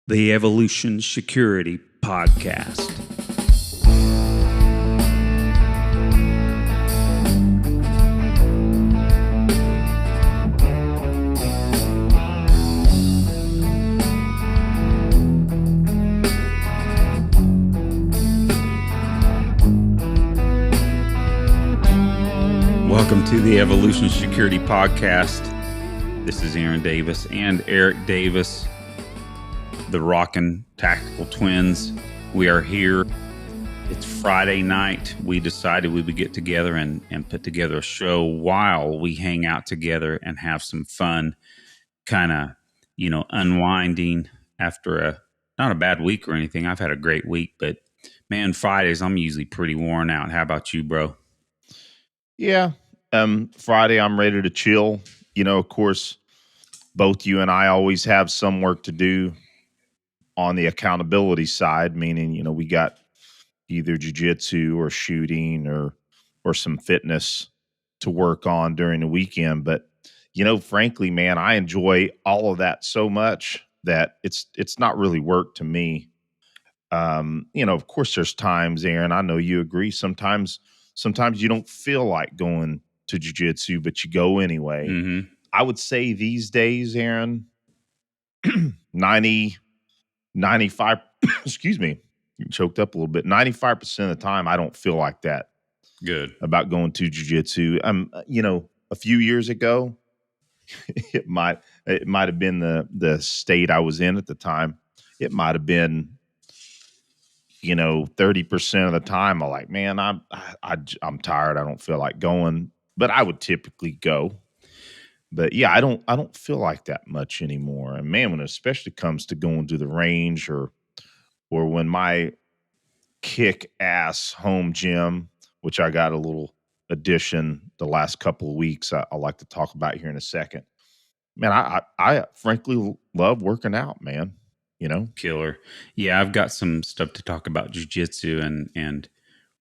the Evolution Security Podcast. Welcome to the Evolution Security Podcast. This is Aaron Davis and Eric Davis, the Rockin' Tactical Twins. We are here. It's Friday night. We decided we would get together and put together a show while we hang out together and have some fun, kind of, unwinding after not a bad week or anything. I've had a great week, but man, Fridays, I'm usually pretty worn out. How about you, bro? Yeah. Friday, I'm ready to chill. Of course, both you and I always have some work to do on the accountability side, meaning, we got either jiu-jitsu or shooting or some fitness to work on during the weekend. But, frankly, man, I enjoy all of that so much that it's not really work to me. Of course, there's times, Aaron, I know you agree. Sometimes you don't feel like going to jiu-jitsu, but you go anyway. Mm-hmm. I would say these days, Aaron, 95, excuse me, you choked up a little bit. 95% of the time, I don't feel like that. Good. About going to jiu-jitsu. A few years ago, it might have been the state I was in at the time. It might have been, 30% of the time, I'm like, man, I'm tired. I don't feel like going, but I would typically go. But yeah, I don't feel like that much anymore. And man, when it especially comes to going to the range or when my kick ass home gym, which I got a little addition the last couple of weeks, I'll like to talk about here in a second. Man, I frankly love working out, man. Killer. Yeah, I've got some stuff to talk about jiu-jitsu and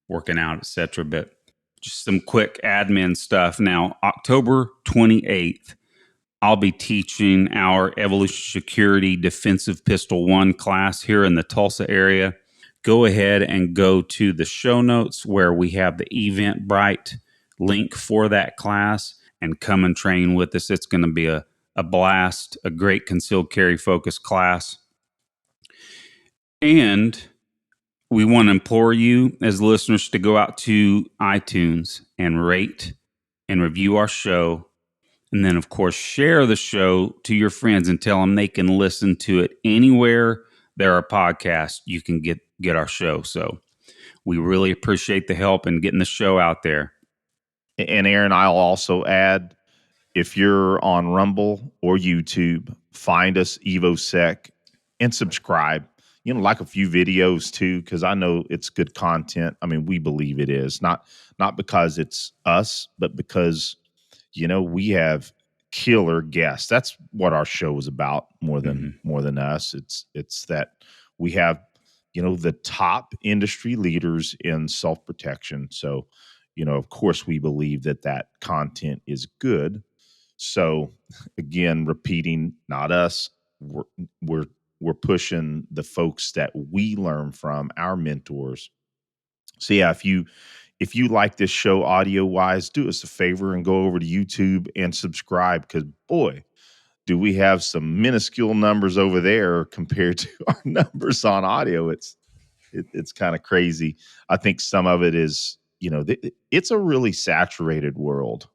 working out, etc. But just some quick admin stuff. Now, October 28th, I'll be teaching our Evolution Security Defensive Pistol 1 class here in the Tulsa area. Go ahead and go to the show notes where we have the Eventbrite link for that class and come and train with us. It's going to be a blast, a great concealed carry focused class. And we want to implore you as listeners to go out to iTunes and rate and review our show. And then, of course, share the show to your friends and tell them they can listen to it anywhere there are podcasts. You can get our show. So we really appreciate the help in getting the show out there. And Aaron, I'll also add, if you're on Rumble or YouTube, find us EvoSec and subscribe. Like a few videos too, because I know it's good content. I mean, we believe it is not because it's us, but because we have killer guests. That's what our show is about more than us. It's that we have the top industry leaders in self-protection. So of course we believe that content is good. So again, repeating, not us. We're pushing the folks that we learn from, our mentors. So yeah, if you like this show audio wise, do us a favor and go over to YouTube and subscribe, because boy, do we have some minuscule numbers over there compared to our numbers on audio. It's kind of crazy. I think some of it is, it's a really saturated world.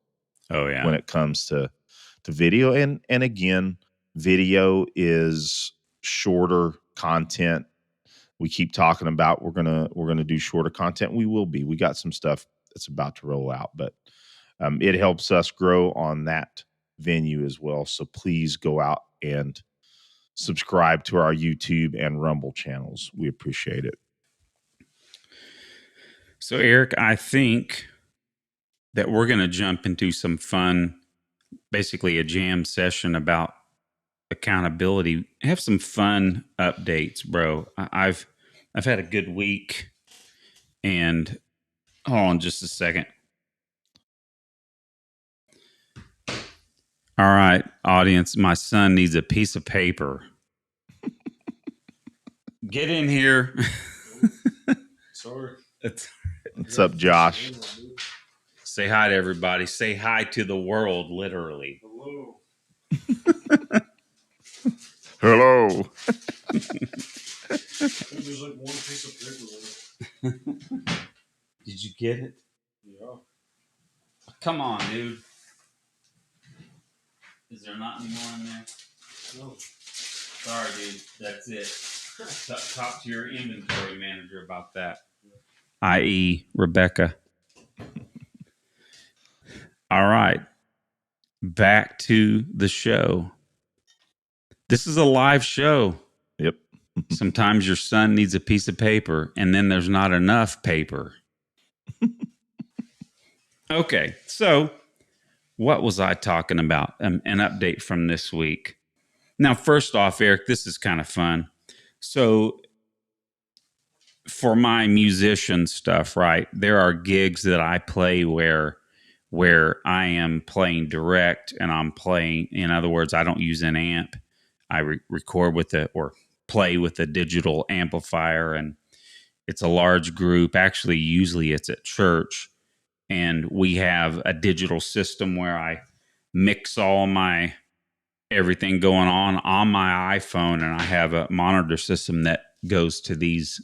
Oh yeah. When it comes to video. And again, video is shorter content. We keep talking about we're gonna do shorter content. We will be. We got some stuff that's about to roll out, but it helps us grow on that venue as well. So please go out and subscribe to our YouTube and Rumble channels. We appreciate it. So Eric, I think that we're going to jump into some fun, basically a jam session about accountability. Have some fun updates, bro. I've had a good week, and hold on just a second. All right, audience, my son needs a piece of paper. Get in here. Sorry. What's up, Josh? Say hi to everybody. Say hi to the world, literally. Hello. Hello. There's like one piece of paper in it. Did you get it? Yeah. Come on, dude. Is there not any more in there? No. Sorry, dude. That's it. Talk to your inventory manager about that. I.e., Rebecca. All right. Back to the show. This is a live show. Yep. Sometimes your son needs a piece of paper, and then there's not enough paper. Okay, so what was I talking about? An update from this week. Now, first off, Eric, this is kind of fun. So for my musician stuff, right, there are gigs that I play where I am playing direct and I'm playing, in other words, I don't use an amp. I record with or play with a digital amplifier, and it's a large group. Actually, usually it's at church, and we have a digital system where I mix all my everything going on my iPhone, and I have a monitor system that goes to these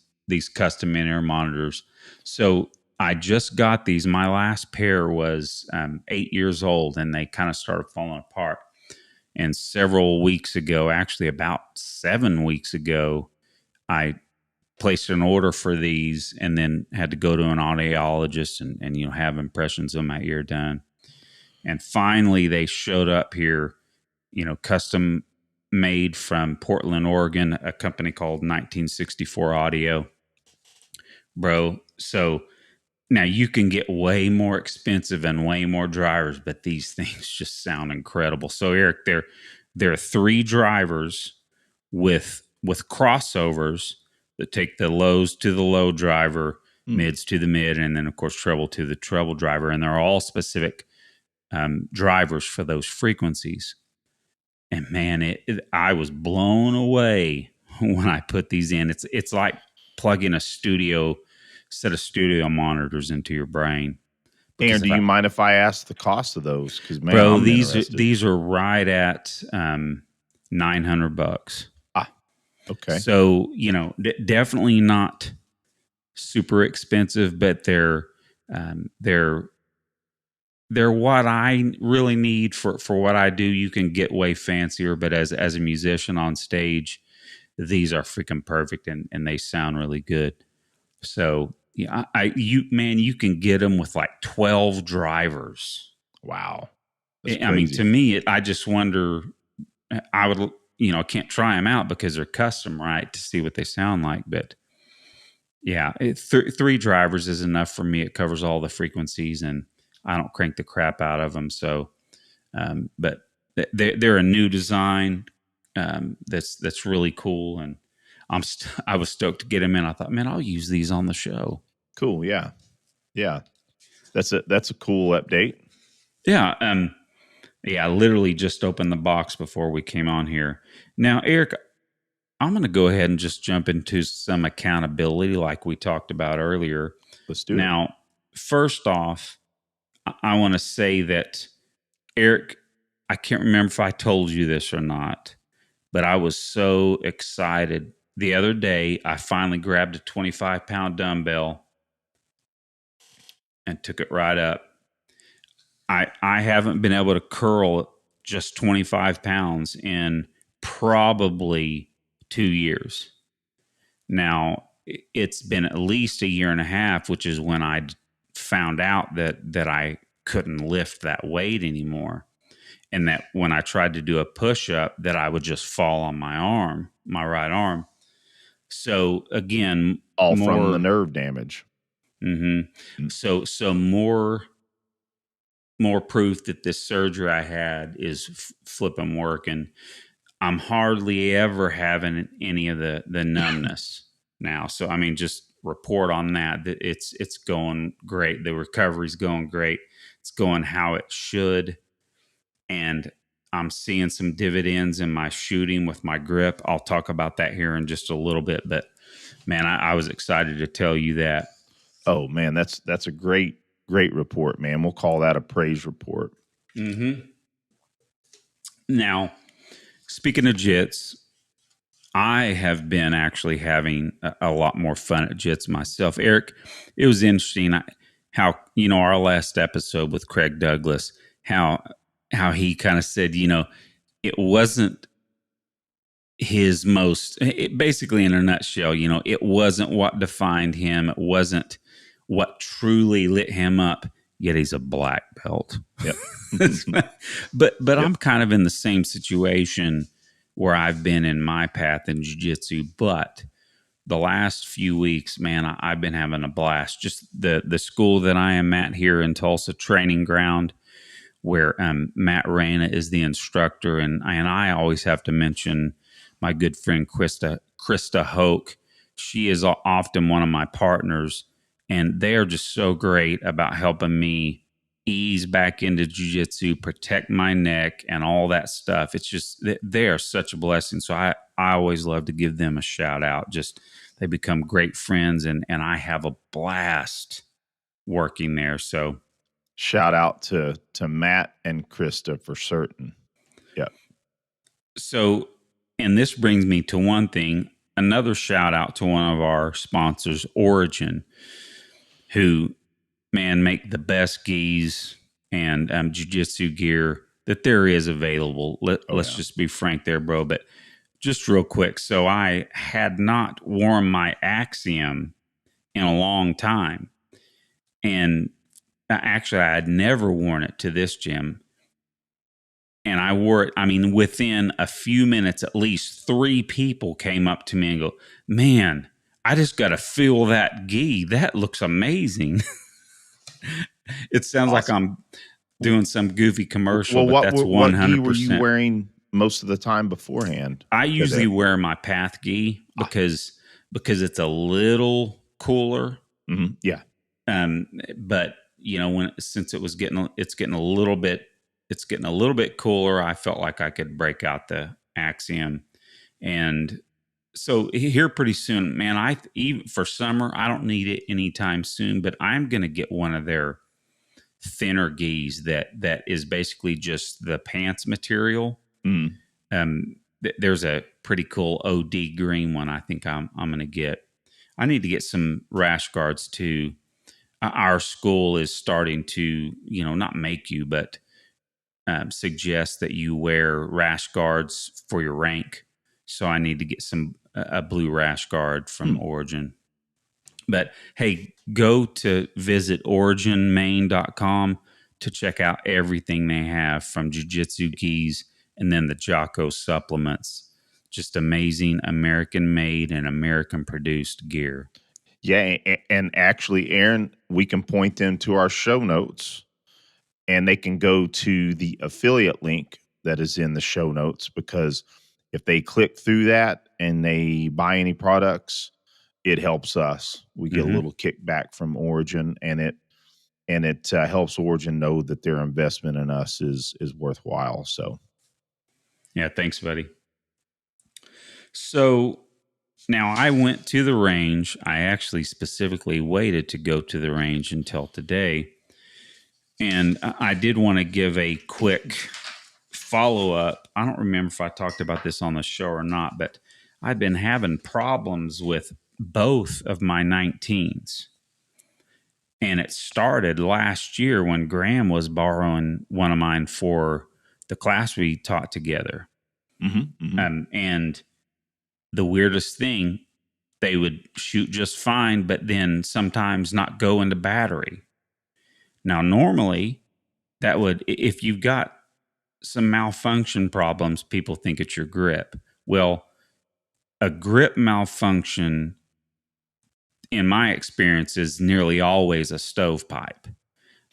custom in-ear monitors. So I just got these. My last pair was 8 years old, and they kind of started falling apart. And several weeks ago, actually about 7 weeks ago, I placed an order for these, and then had to go to an audiologist and have impressions of my ear done. And finally, they showed up here, custom made from Portland, Oregon, a company called 1964 Audio. Bro, so now you can get way more expensive and way more drivers, but these things just sound incredible. So Eric, there are 3 drivers with crossovers that take the lows to the low driver, mids to the mid, and then of course treble to the treble driver, and they're all specific drivers for those frequencies. And man, I was blown away when I put these in. It's like plugging a set of studio monitors into your brain. Aaron, do you mind if I ask the cost of those? Because man, bro, I'm these are right at $900. Okay. So definitely not super expensive, but they're what I really need for what I do. You can get way fancier, but as a musician on stage, these are freaking perfect, and they sound really good. So yeah, you can get them with like 12 drivers. Wow. I mean, to me, I just wonder. I would, I can't try them out because they're custom, right, to see what they sound like. But yeah, 3 drivers is enough for me. It covers all the frequencies, and I don't crank the crap out of them. So, but they're a new design that's really cool, and I was stoked to get them in. I thought, man, I'll use these on the show. Cool. Yeah. That's a cool update. Yeah. Yeah, I literally just opened the box before we came on here. Now, Eric, I'm going to go ahead and just jump into some accountability like we talked about earlier. Let's do it. Now, first off, I want to say that, Eric, I can't remember if I told you this or not, but I was so excited. The other day, I finally grabbed a 25-pound dumbbell and took it right up. I haven't been able to curl just 25 pounds in probably 2 years. Now, it's been at least a year and a half, which is when I found out that I couldn't lift that weight anymore. And that when I tried to do a push-up, that I would just fall on my right arm. So again, all from the nerve damage. Mm-hmm. So more proof that this surgery I had is flipping work, and I'm hardly ever having any of the numbness now. So I mean, just report on that it's going great. The recovery's going great. It's going how it should, and I'm seeing some dividends in my shooting with my grip. I'll talk about that here in just a little bit, but man, I was excited to tell you that. Oh man, that's a great report, man. We'll call that a praise report. Mm-hmm. Now, speaking of jits, I have been actually having a lot more fun at jits myself. Eric, it was interesting how, our last episode with Craig Douglas, how he kind of said, it wasn't his basically in a nutshell, it wasn't what defined him. It wasn't what truly lit him up, yet he's a black belt. Yep. but Yep. I'm kind of in the same situation where I've been in my path in jiu-jitsu, but the last few weeks, man, I've been having a blast. Just the school that I am at here in Tulsa, training ground, where Matt Reyna is the instructor, and I always have to mention my good friend Krista Hoke. She is often one of my partners, and they are just so great about helping me ease back into jiu-jitsu, protect my neck, and all that stuff. It's just, they are such a blessing. So I always love to give them a shout out. Just, they become great friends, and I have a blast working there. So shout out to Matt and Krista for certain. Yep. So, and this brings me to one thing, another shout out to one of our sponsors, Origin, who, man, make the best gis and jiu-jitsu gear that there is available. Let's just be frank there, bro. But just real quick. So I had not worn my Axiom in a long time. And actually, I had never worn it to this gym. And I wore it. I mean, within a few minutes, at least 3 people came up to me and go, man, I just got to feel that gi. That looks amazing. It sounds like I'm doing some goofy commercial, but that's 100%. What gi were you wearing most of the time beforehand? I usually wear my path gi because it's a little cooler. Mm-hmm. Yeah. But since it's getting a little bit cooler, I felt like I could break out the Axiom. And so here pretty soon, man, even for summer, I don't need it anytime soon, but I'm going to get one of their thinner gis that is basically just the pants material. Mm. There's a pretty cool OD green one I think I'm going to get. I need to get some rash guards too. Our school is starting to, not make you, but suggest that you wear rash guards for your rank. So I need to get a blue rash guard from Origin. But hey, go to visit originmaine.com to check out everything they have, from jiu-jitsu gis and then the Jocko supplements. Just amazing American made and American produced gear. Yeah, and actually, Aaron, we can point them to our show notes, and they can go to the affiliate link that is in the show notes, because if they click through that and they buy any products, it helps us. We get a little kickback from Origin, and it helps Origin know that their investment in us is worthwhile. So, yeah, thanks, buddy. So now I went to the range. I actually specifically waited to go to the range until today. And I did want to give a quick follow-up. I don't remember if I talked about this on the show or not, but I've been having problems with both of my 19s. And it started last year when Graham was borrowing one of mine for the class we taught together. And the weirdest thing, they would shoot just fine, but then sometimes not go into battery. Now, normally, that would, if you've got some malfunction problems, people think it's your grip. Well, a grip malfunction, in my experience, is nearly always a stovepipe,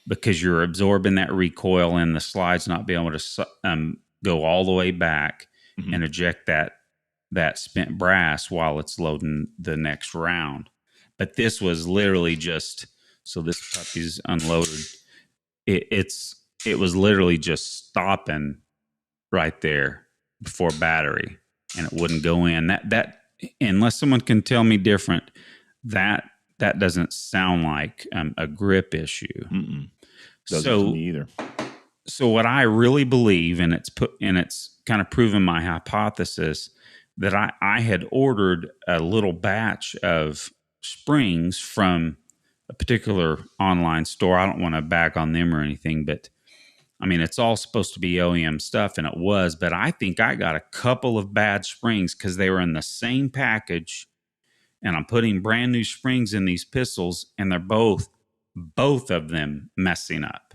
because you're absorbing that recoil and the slide's not being able to go all the way back and eject that spent brass while it's loading the next round. But this was literally just, so this puppy's unloaded. It was literally just stopping right there before battery, and it wouldn't go in. That unless someone can tell me different, that doesn't sound like a grip issue. Doesn't to So, me either. so what I really believe, and it's kind of proven my hypothesis, that I had ordered a little batch of springs from a particular online store. I don't want to bag on them or anything, but I mean, it's all supposed to be OEM stuff, and it was, but I think I got a couple of bad springs because they were in the same package, and I'm putting brand new springs in these pistols, and they're both of them messing up.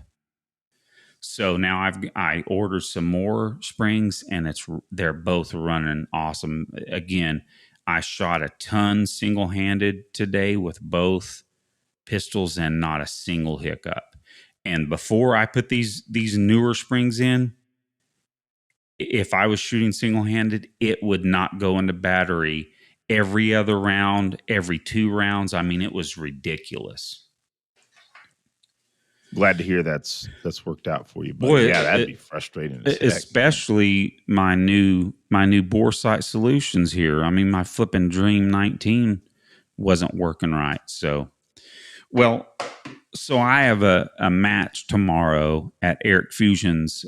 So now I ordered some more springs, and they're both running awesome. Again, I shot a ton single-handed today with both pistols and not a single hiccup. And before I put these newer springs in, if I was shooting single-handed, it would not go into battery every other round, every 2 rounds. I mean, it was ridiculous. Glad to hear that's worked out for you. But Boy, yeah, that'd be frustrating. As heck, especially my new bore sight solutions here. I mean, my flipping Dream 19 wasn't working right. So I have a match tomorrow at Eric Fusion's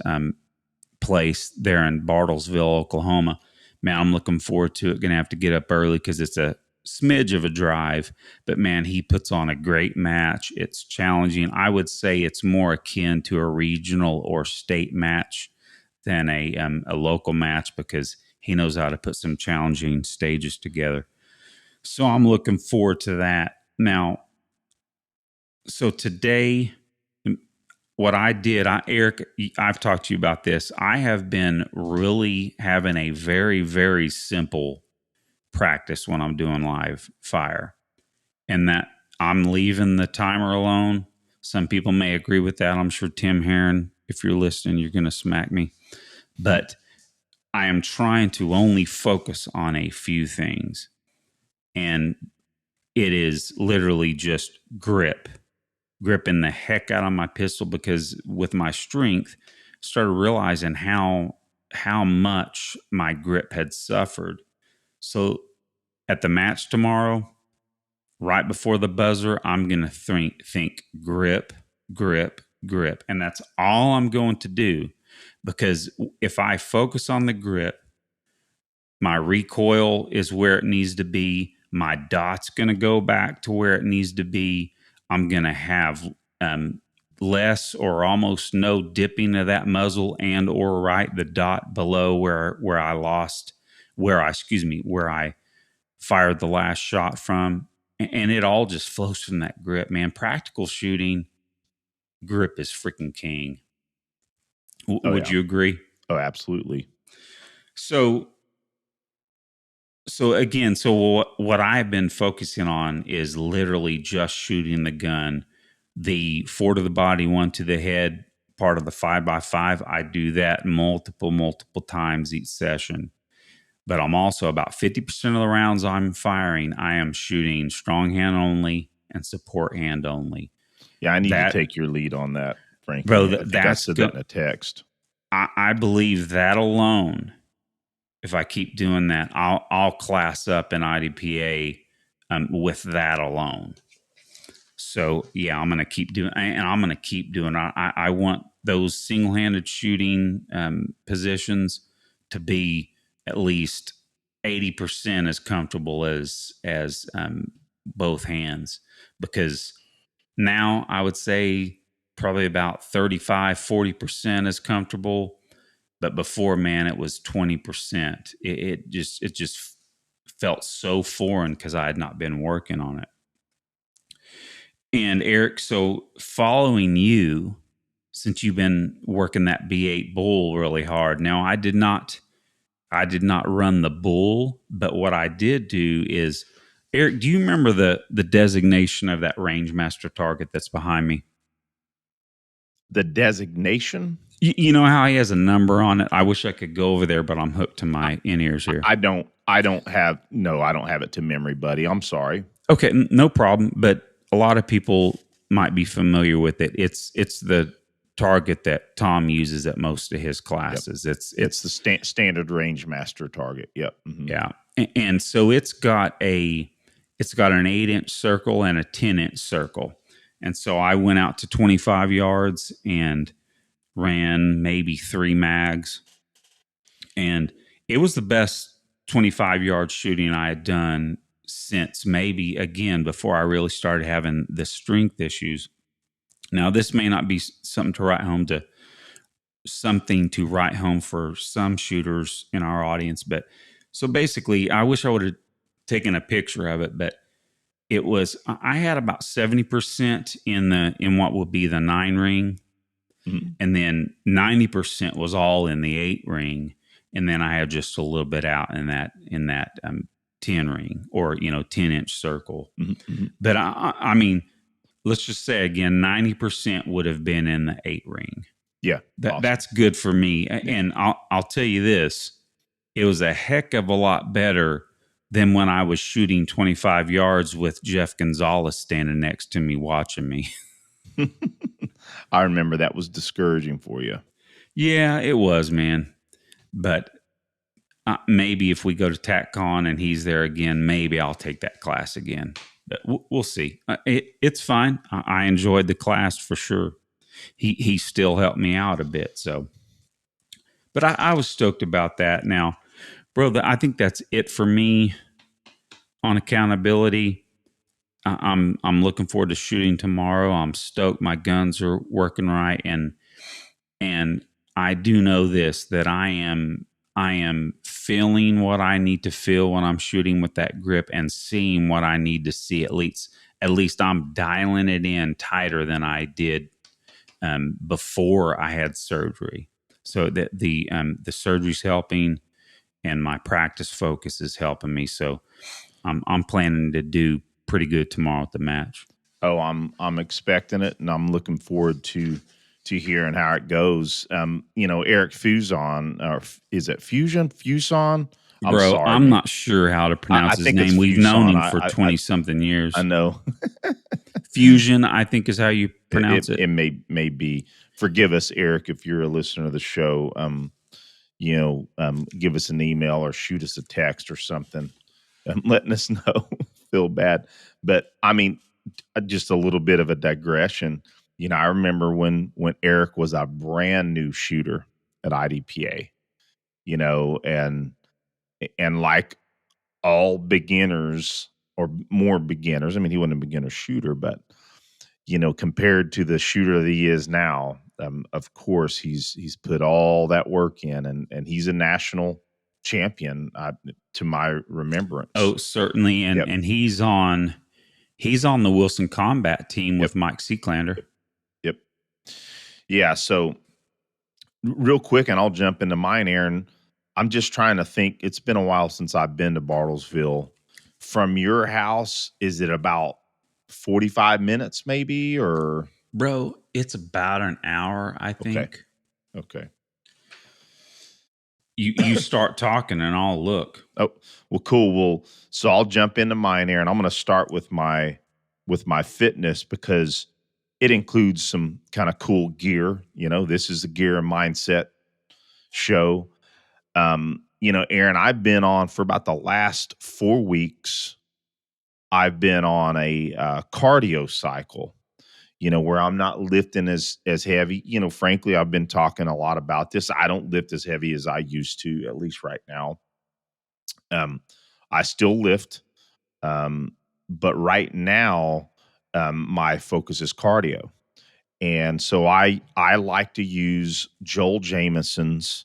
place there in Bartlesville, Oklahoma. Man, I'm looking forward to it. Going to have to get up early because it's a smidge of a drive. But man, he puts on a great match. It's challenging. I would say it's more akin to a regional or state match than a local match because he knows how to put some challenging stages together. So I'm looking forward to that. Now, so today, what I did, Eric, I've talked to you about this. I have been really having a very, very simple practice when I'm doing live fire, and that I'm leaving the timer alone. Some people may agree with that. I'm sure Tim Heron, if you're listening, you're going to smack me. But I am trying to only focus on a few things, and it is literally just gripping the heck out of my pistol, because with my strength, started realizing how much my grip had suffered. So at the match tomorrow, right before the buzzer, I'm going to think grip, grip, grip. And that's all I'm going to do, because if I focus on the grip, my recoil is where it needs to be. My dot's going to go back to where it needs to be. I'm going to have less or almost no dipping of that muzzle and or right the dot below where I fired the last shot from. And it all just flows from that grip, man. Practical shooting, grip is freaking king. Would you agree? Oh, absolutely. So again, what I've been focusing on is literally just shooting the gun. The 4 to the body, 1 to the head part of the 5x5, I do that multiple times each session. But I'm also about 50% of the rounds I'm firing, I am shooting strong hand only and support hand only. Yeah, I need to take your lead on that, Frank. Bro, I said that in a text. I believe that alone, if I keep doing that, I'll class up in IDPA with that alone. So yeah, I'm going to keep doing, and I'm going to keep doing. I want those single-handed shooting positions to be at least 80% as comfortable as both hands, because now I would say probably about 35-40% as comfortable. But before, man, it was 20%. It just felt so foreign because I had not been working on it. And Eric, so following you, since you've been working that B8 bull really hard. Now, I did not run the bull, but what I did do is, Eric, do you remember the designation of that range master target that's behind me? The designation? You know how he has a number on it? I wish I could go over there, but I'm hooked to my in-ears here. I don't have it to memory, buddy. I'm sorry. Okay, no problem. But a lot of people might be familiar with it. It's the target that Tom uses at most of his classes. It's the standard range master target. Yep. Mm-hmm. Yeah. And so it's got an 8-inch circle and a 10-inch circle. And so I went out to 25 yards and ran maybe 3 mags. And it was the best 25-yard shooting I had done since maybe, again, before I really started having the strength issues. Now, this may not be something to write home for some shooters in our audience, but so basically, I wish I would have taken a picture of it, but I had about 70% in what would be the 9 ring, and then 90% was all in the 8 ring, and then I had just a little bit out in that 10 ring, or 10-inch circle. Mm-hmm. But I mean, let's just say again, 90% would have been in the 8 ring. Yeah, awesome. That's good for me. And I'll tell you this, it was a heck of a lot better than when I was shooting 25 yards with Jeff Gonzalez standing next to me watching me. I remember that was discouraging for you. Yeah, it was, man. But maybe if we go to TACCon and he's there again, maybe I'll take that class again. But we'll see. It's fine. I enjoyed the class for sure. He still helped me out a bit. So, but I was stoked about that. Now, bro, I think that's it for me on accountability. I'm looking forward to shooting tomorrow. I'm stoked. My guns are working right, and I do know this, that I am feeling what I need to feel when I'm shooting with that grip and seeing what I need to see. At least I'm dialing it in tighter than I did before I had surgery. So that the surgery's helping, and my practice focus is helping me. So I'm planning to do pretty good tomorrow at the match. Oh, I'm expecting it, and I'm looking forward to hearing how it goes. Eric Fuson, or is it Fuson? Bro, I'm not sure how to pronounce his name. We've known him for 20-something years. I know. Fusion, I think, is how you pronounce it. It may be. Forgive us, Eric, if you're a listener of the show. Give us an email or shoot us a text or something, letting us know. Feel bad, but I mean, just a little bit of a digression. I remember when Eric was a brand new shooter at IDPA. And like all beginners, or more beginners. I mean, he wasn't a beginner shooter, but compared to the shooter that he is now, of course, he's put all that work in, and he's a national champion to my remembrance. Oh, certainly, and Yep. and he's on the Wilson Combat team with Mike Seeklander. Yep. Yeah. So, real quick, and I'll jump into mine, Aaron. I'm just trying to think. It's been a while since I've been to Bartlesville. From your house, is it about 45 minutes, maybe, or? Bro, it's about an hour, I think. Okay. You start talking and I'll look. Oh, well, cool. Well, so I'll jump into mine, Aaron. I'm going to start with my fitness, because it includes some kind of cool gear. This is a gear and mindset show. Aaron, I've been on for about the last 4 weeks. I've been on a cardio cycle, where I'm not lifting as heavy. Frankly, I've been talking a lot about this. I don't lift as heavy as I used to, at least right now. I still lift, but right now, my focus is cardio. And so I like to use Joel Jamison's,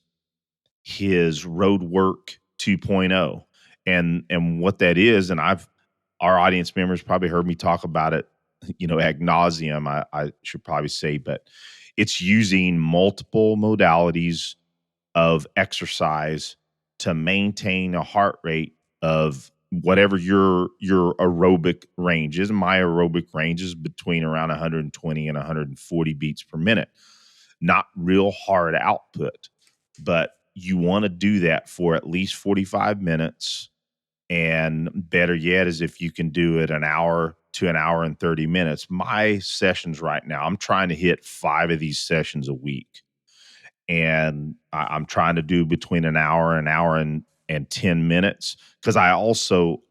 his Road Work 2.0. And what that is, and our audience members probably heard me talk about it, ad nauseum, I should probably say, but it's using multiple modalities of exercise to maintain a heart rate of whatever your aerobic range is. My aerobic range is between around 120 and 140 beats per minute. Not real hard output, but you want to do that for at least 45 minutes. And better yet is if you can do it an hour to an hour and 30 minutes. My sessions right now, I'm trying to hit 5 of these sessions a week. And I'm trying to do between an hour and 10 minutes, because I'll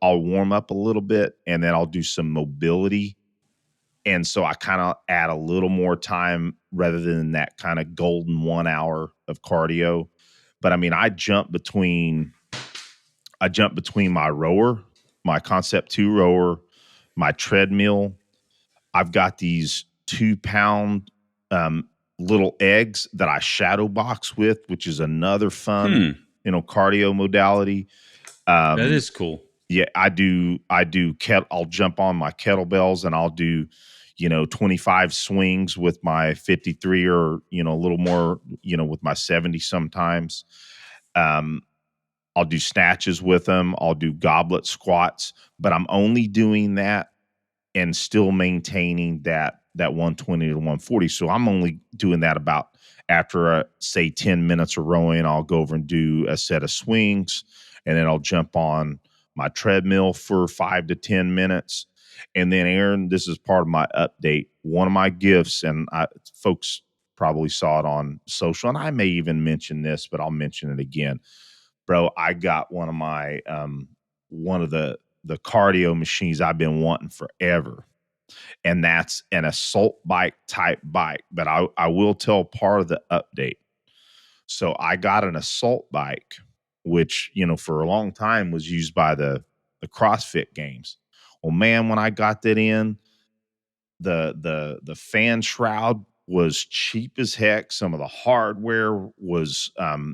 warm up a little bit and then I'll do some mobility. And so I kind of add a little more time rather than that kind of golden 1 hour of cardio. But I mean, I jump between my rower, my Concept 2 rower, my treadmill. I've got these 2-pound little eggs that I shadow box with, which is another fun, cardio modality. That is cool. Yeah, I'll jump on my kettlebells and I'll do, 25 swings with my 53, or, a little more, with my 70 sometimes. I'll do snatches with them. I'll do goblet squats, but I'm only doing that and still maintaining that 120 to 140. So I'm only doing that about after say 10 minutes of rowing. I'll go over and do a set of swings, and then I'll jump on my treadmill for 5 to 10 minutes. And then, Aaron, this is part of my update. One of my gifts, and folks probably saw it on social, and I may even mention this, but I'll mention it again. Bro, I got one of the cardio machines I've been wanting forever. And that's an assault bike type bike. But I will tell part of the update. So I got an assault bike, which, for a long time was used by the CrossFit games. Well, man, when I got that in, the fan shroud was cheap as heck. Some of the hardware was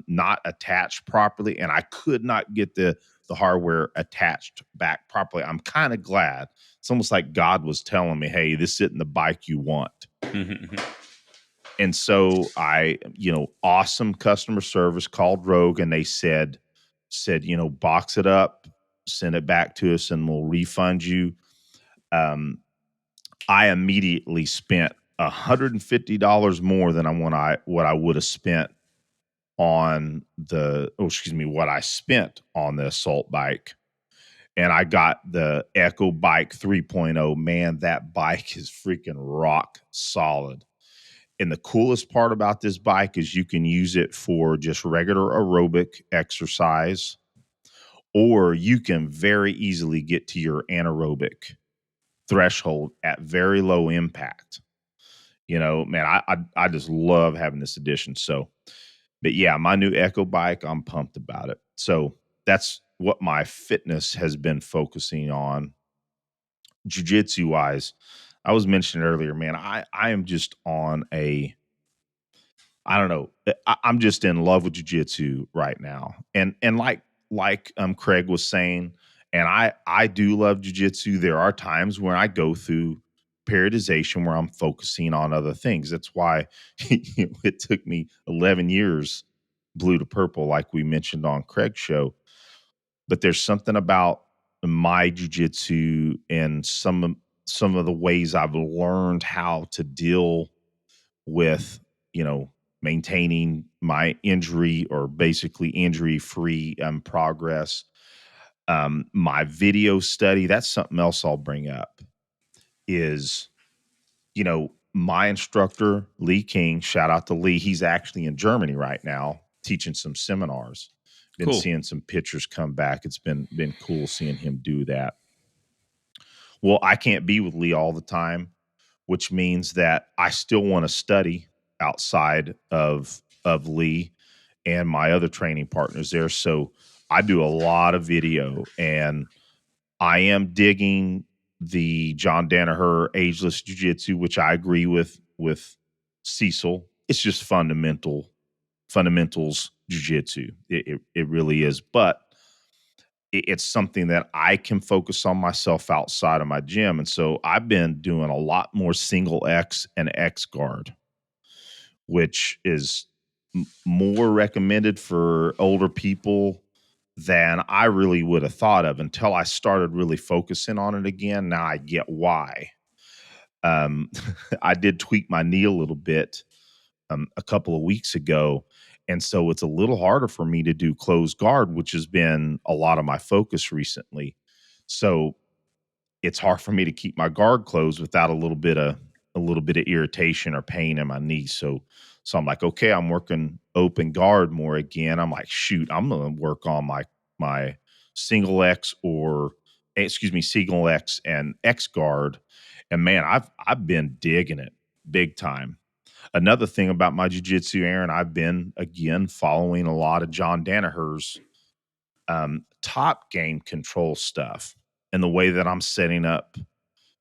not attached properly, and I could not get the hardware attached back properly. I'm kind of glad. It's almost like God was telling me, hey, this isn't the bike you want. And so awesome customer service, called Rogue, and they said, box it up, send it back to us, and we'll refund you. I immediately spent $150 more than what I would have spent on what I spent on the assault bike. And I got the Echo Bike 3.0. Man, that bike is freaking rock solid. And the coolest part about this bike is you can use it for just regular aerobic exercise, or you can very easily get to your anaerobic threshold at very low impact. Man, I just love having this edition. So, but yeah, my new Echo Bike, I'm pumped about it. So that's what my fitness has been focusing on. Jiu-jitsu wise, I was mentioning earlier, man, I am just on I don't know. I'm just in love with jiu-jitsu right now. And like Craig was saying, and I do love jiu-jitsu. There are times when I go through periodization where I'm focusing on other things. That's why it took me 11 years, blue to purple, like we mentioned on Craig's show. But there's something about my jiu-jitsu and some of the ways I've learned how to deal with, maintaining my injury, or basically injury-free progress. My video study, that's something else I'll bring up, is, my instructor, Lee King, shout out to Lee. He's actually in Germany right now teaching some seminars. Been seeing some pictures come back. It's been cool seeing him do that. Well, I can't be with Lee all the time, which means that I still want to study outside of Lee and my other training partners there. So I do a lot of video, and I am digging the John Danaher Ageless Jiu-Jitsu, which I agree with Cecil. It's just fundamentals jiu-jitsu. It really is. But it's something that I can focus on myself outside of my gym. And so I've been doing a lot more single X and X guard, which is more recommended for older people than I really would have thought of until I started really focusing on it again. Now I get why. I did tweak my knee a little bit a couple of weeks ago. And so it's a little harder for me to do closed guard, which has been a lot of my focus recently. So it's hard for me to keep my guard closed without a little bit of irritation or pain in my knee. So I'm like, okay, I'm working open guard more again. I'm like, shoot, I'm going to work on my single X single X and X guard. And man, I've been digging it big time. Another thing about my jiu-jitsu, Aaron, I've been again following a lot of John Danaher's top game control stuff and the way that I'm setting up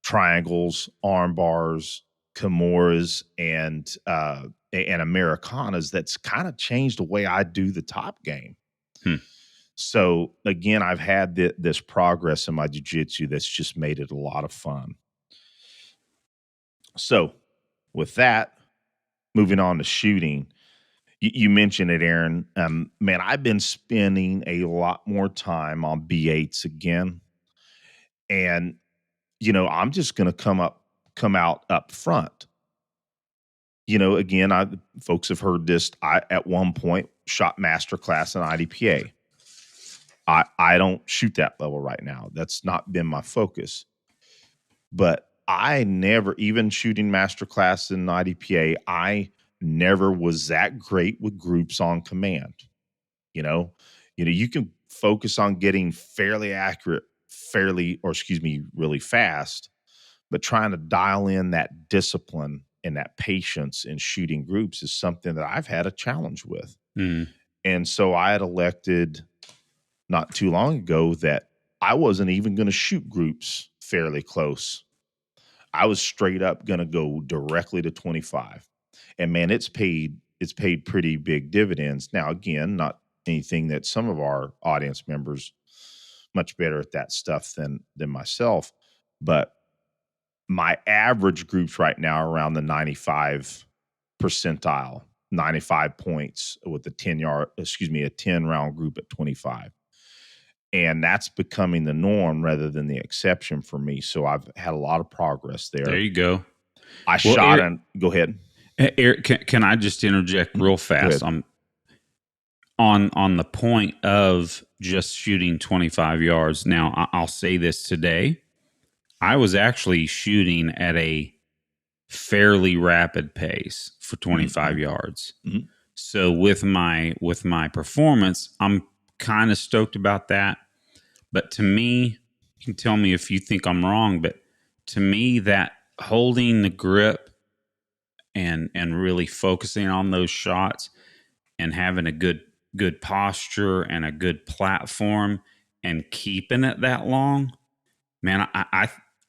triangles, arm bars, Kimuras, and Americanas. That's kind of changed the way I do the top game. So again, I've had this progress in my jiu-jitsu that's just made it a lot of fun. So with that, moving on to shooting, you mentioned it, Aaron. Man, I've been spending a lot more time on B8s again. And, I'm just going to come out up front. Again, folks have heard this. I, at one point, shot master class in IDPA. I don't shoot that level right now. That's not been my focus. But I never, even shooting master class in IDPA, I never was that great with groups on command. You can focus on getting fairly accurate, really fast, but trying to dial in that discipline and that patience in shooting groups is something that I've had a challenge with. And so I had elected not too long ago that I wasn't even going to shoot groups fairly close. I was straight up going to go directly to 25. And man, it's paid pretty big dividends. Now, again, not anything that some of our audience members much better at that stuff than myself, but my average groups right now are around the 95 percentile, 95 points with a 10 round group at 25. And that's becoming the norm rather than the exception for me. So I've had a lot of progress there. There you go. Go ahead. Eric, can I just interject real fast? On the point of just shooting 25 yards. Now, I'll say this today. I was actually shooting at a fairly rapid pace for 25 yards. Mm-hmm. So with my performance, I'm kind of stoked about that. But to me, you can tell me if you think I'm wrong, but to me, that holding the grip and really focusing on those shots and having a good posture and a good platform and keeping it that long, man,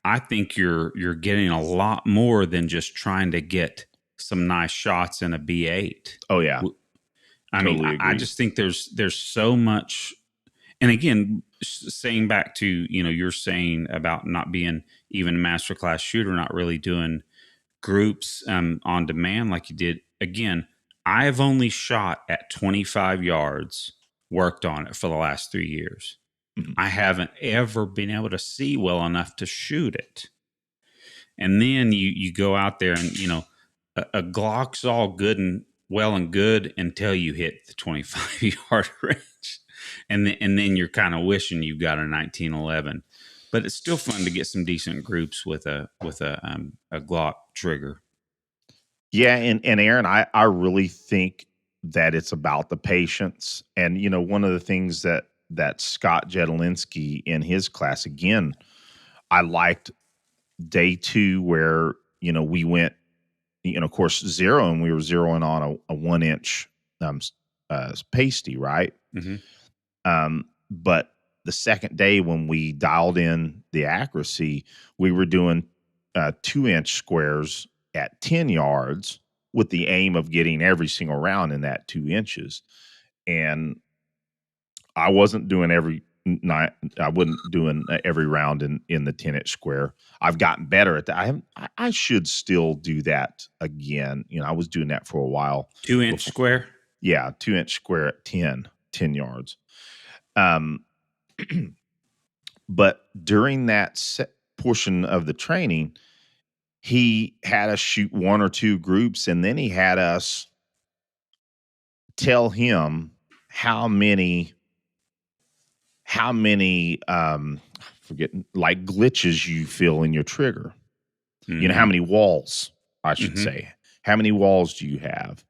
I think you're getting a lot more than just trying to get some nice shots in a B8. Oh yeah. I just think there's so much. And again, saying back to, you're saying about not being even a masterclass shooter, not really doing groups on demand like you did. Again, I've only shot at 25 yards, worked on it for the last 3 years. Mm-hmm. I haven't ever been able to see well enough to shoot it. And then you go out there and, a Glock's all good and well and good until you hit the 25 yard range. And then you're kind of wishing you've got a 1911. But it's still fun to get some decent groups with a Glock trigger. Yeah, and Aaron, I really think that it's about the patience. And one of the things that Scott Jedlinski in his class, again, I liked day 2 where we went, of course, zero, and we were zeroing on a 1-inch pasty, right? Mm-hmm. But the second day when we dialed in the accuracy, we were doing 2-inch squares at 10 yards with the aim of getting every single round in that 2 inches. And I wasn't doing every round in the 10-inch square. I've gotten better at that. I should still do that again. I was doing that for a while. 2-inch square? Yeah, 2-inch square at 10 yards. But during that portion of the training, he had us shoot 1 or 2 groups, and then he had us tell him how many forgetting, like glitches you feel in your trigger. Mm-hmm. You know, how many walls, I should Mhm. say. How many walls do you have?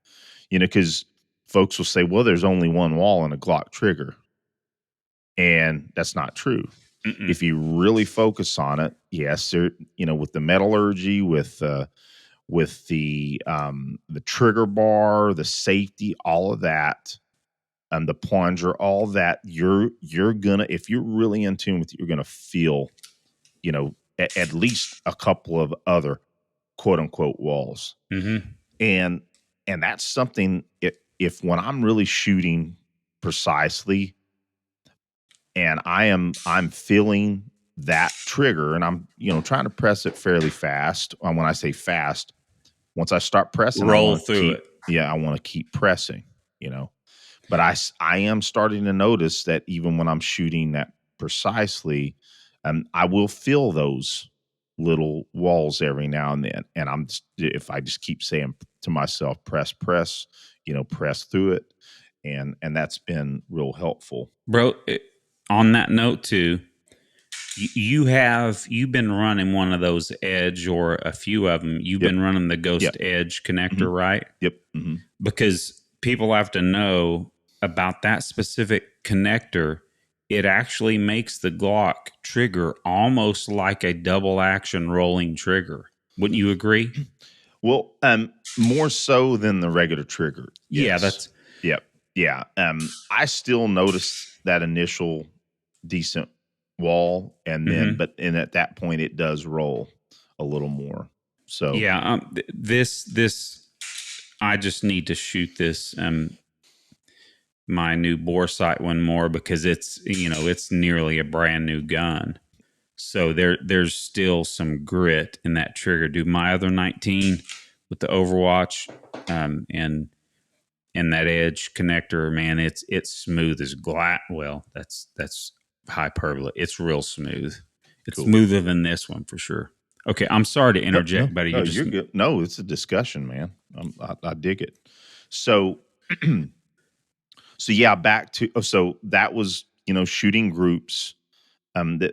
You know, because folks will say, well, there's only one wall in a Glock trigger. And that's not true. Mm-mm. If you really focus on it, yes, there, you know, with the metallurgy, with the trigger bar, the safety, all of that, and the plunger, all that, you're gonna, if you're really in tune with it, you're gonna feel, you know, at least a couple of other quote unquote walls. Mm-hmm. And that's something, if when I'm really shooting precisely and I'm feeling that trigger and I'm, you know, trying to press it fairly fast. And when I say fast, once I start pressing, I Roll want to through keep, it. yeah, I want to keep pressing, you know. But I am starting to notice that even when I'm shooting that precisely, I will feel those little walls every now and then. And if I just keep saying to myself, press, you know, press through it. And that's been real helpful. Bro, on that note too, you've been running one of those Edge or a few of them. You've Yep. been running the Ghost Yep. Edge connector, Mhm. right? Yep. Mm-hmm. Because people have to know about that specific connector. It actually makes the Glock trigger almost like a double action rolling trigger. Wouldn't you agree? Well, more so than the regular trigger. Yeah, Yes. that's Yep. Yeah. I still notice that initial decent wall, and then, mhm. and at that point, it does roll a little more. So, Yeah. This I just need to shoot this my new bore sight one more because it's nearly a brand new gun. So there's still some grit in that trigger. Do my other 19 with the Overwatch and that Edge connector, man, it's smooth as glass. Well, that's hyperbole. It's real smooth. It's cool. smoother than this one for sure. Okay, I'm sorry to No, interject, buddy. no, you're good. No, it's a discussion, man. I dig it. So, so yeah, back to, so that was, you know, shooting groups.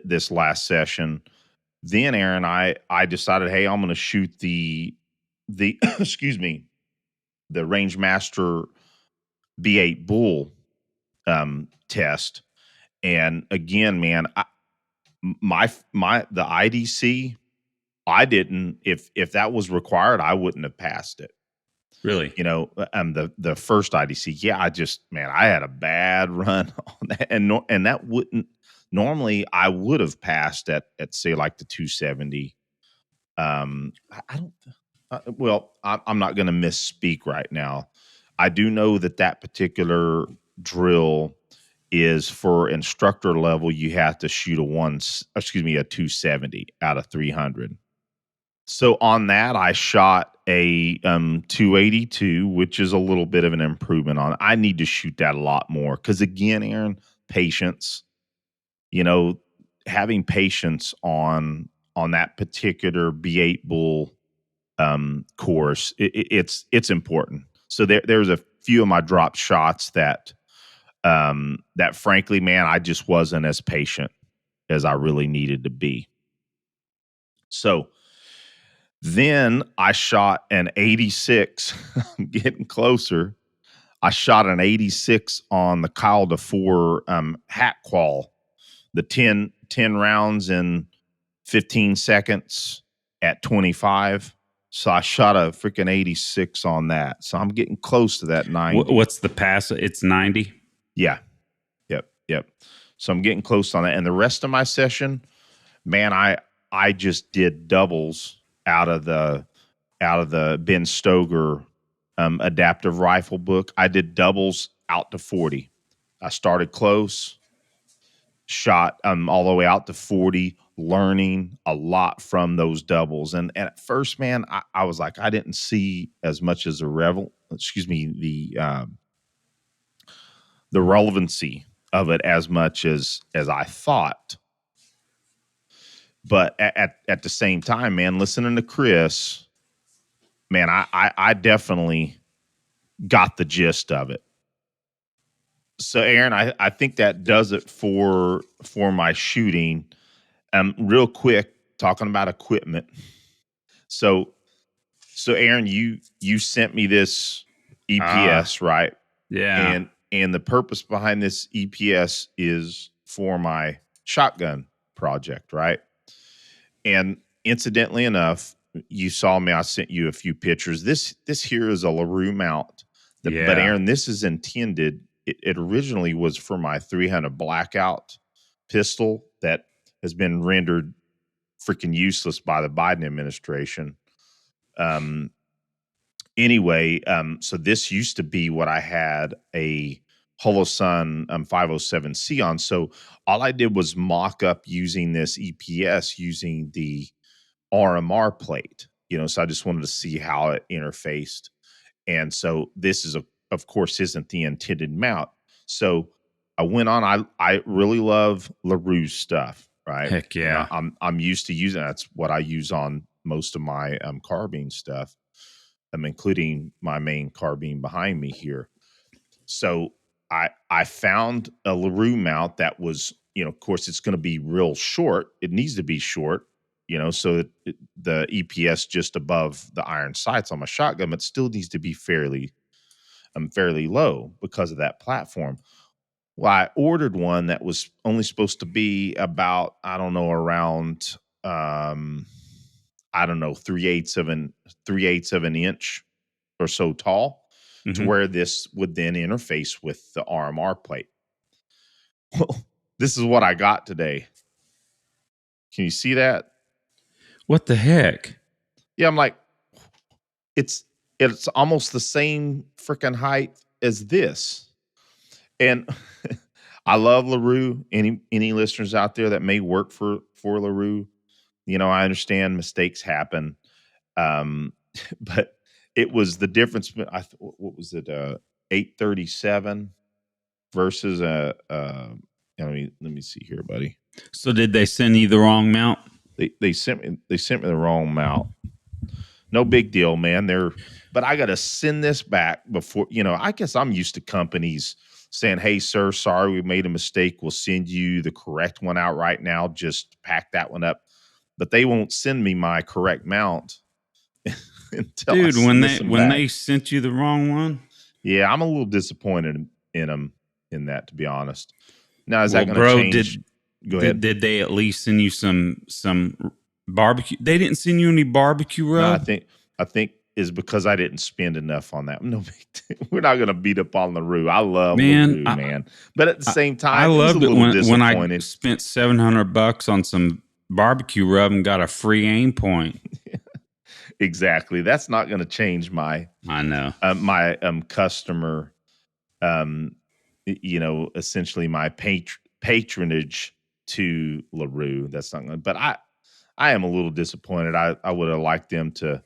This last session, then Aaron, I decided, hey, I'm going to shoot the excuse me, the Range Master B8 Bull test. And again, man, the IDC, I didn't, if that was required, I wouldn't have passed it. Really? You know, the first IDC, yeah, I had a bad run on that, and that wouldn't normally, I would have passed at say like the 270. I don't. Well, I'm not going to misspeak right now. I do know that particular drill is for instructor level. You have to shoot a 270 out of 300. So on that, I shot a 282, which is a little bit of an improvement on it. I need to shoot that a lot more because, again, Aaron, patience. You know, having patience on that particular B8 Bull course, it's important. So there's a few of my drop shots that frankly, man, I just wasn't as patient as I really needed to be. So then I shot an 86, getting closer. I shot an 86 on the Kyle DeFore hat qual, the 10 rounds in 15 seconds at 25. So I shot a freaking 86 on that. So I'm getting close to that 90. What's the pass? It's 90. Yeah. Yep. So I'm getting close on that. And the rest of my session, man, I just did doubles out of the Ben Stoger adaptive rifle book. I did doubles out to 40. I started close, shot all the way out to 40, learning a lot from those doubles. And at first, man, I was like, I didn't see as much as the relevancy of it as much as I thought. But at the same time, man, listening to Chris, man, I definitely got the gist of it. So Aaron, I think that does it for my shooting. Real quick, talking about equipment. So Aaron, you sent me this EPS, right? Yeah. And the purpose behind this EPS is for my shotgun project, right? And incidentally enough, you saw me. I sent you a few pictures. This here is a LaRue mount. But Yeah. Aaron, this is intended. It originally was for my 300 blackout pistol that has been rendered freaking useless by the Biden administration. Um, anyway, so this used to be what I had a Holosun 507C on. So all I did was mock up using this EPS using the RMR plate, so I just wanted to see how it interfaced. And so this is of course isn't the intended mount. So I went on, I really love LaRue's stuff, right? Heck yeah. I'm used to using, that's what I use on most of my carbine stuff. Including my main carbine behind me here. So I found a LaRue mount that was, of course, it's going to be real short. It needs to be short, so that the EPS just above the iron sights on my shotgun, but still needs to be fairly low because of that platform. Well, I ordered one that was only supposed to be about, I don't know, around I don't know, 3/8 of an inch or so tall, to where this would then interface with the RMR plate. Well, this is what I got today. Can you see that? What the heck? Yeah, I'm like, it's almost the same freaking height as this. And I love LaRue. Any listeners out there that may work for LaRue, I understand mistakes happen. But it was the difference. What was it? 837 versus let me see here, buddy. So did they send you the wrong mount? They sent me the wrong mount. No big deal, man. But I got to send this back before, I guess I'm used to companies saying, "Hey, sir, sorry, we made a mistake. We'll send you the correct one out right now. Just pack that one up." But they won't send me my correct mount until Dude, when back. they sent you the wrong one? Yeah, I'm a little disappointed in them in that, to be honest. Now, is that going to bro, change? Go ahead. Did they at least send you some barbecue? They didn't send you any barbecue rub? No, I think is because I didn't spend enough on that. No, we're not going to beat up on LaRue. I love LaRue, man. But at the same time, I loved it when I disappointed. spent $700 on some barbecue rub and got a free aim point. Exactly. That's not going to change my I know. My customer, essentially my patronage to LaRue. That's not going to, but I am a little disappointed. I would have liked them to,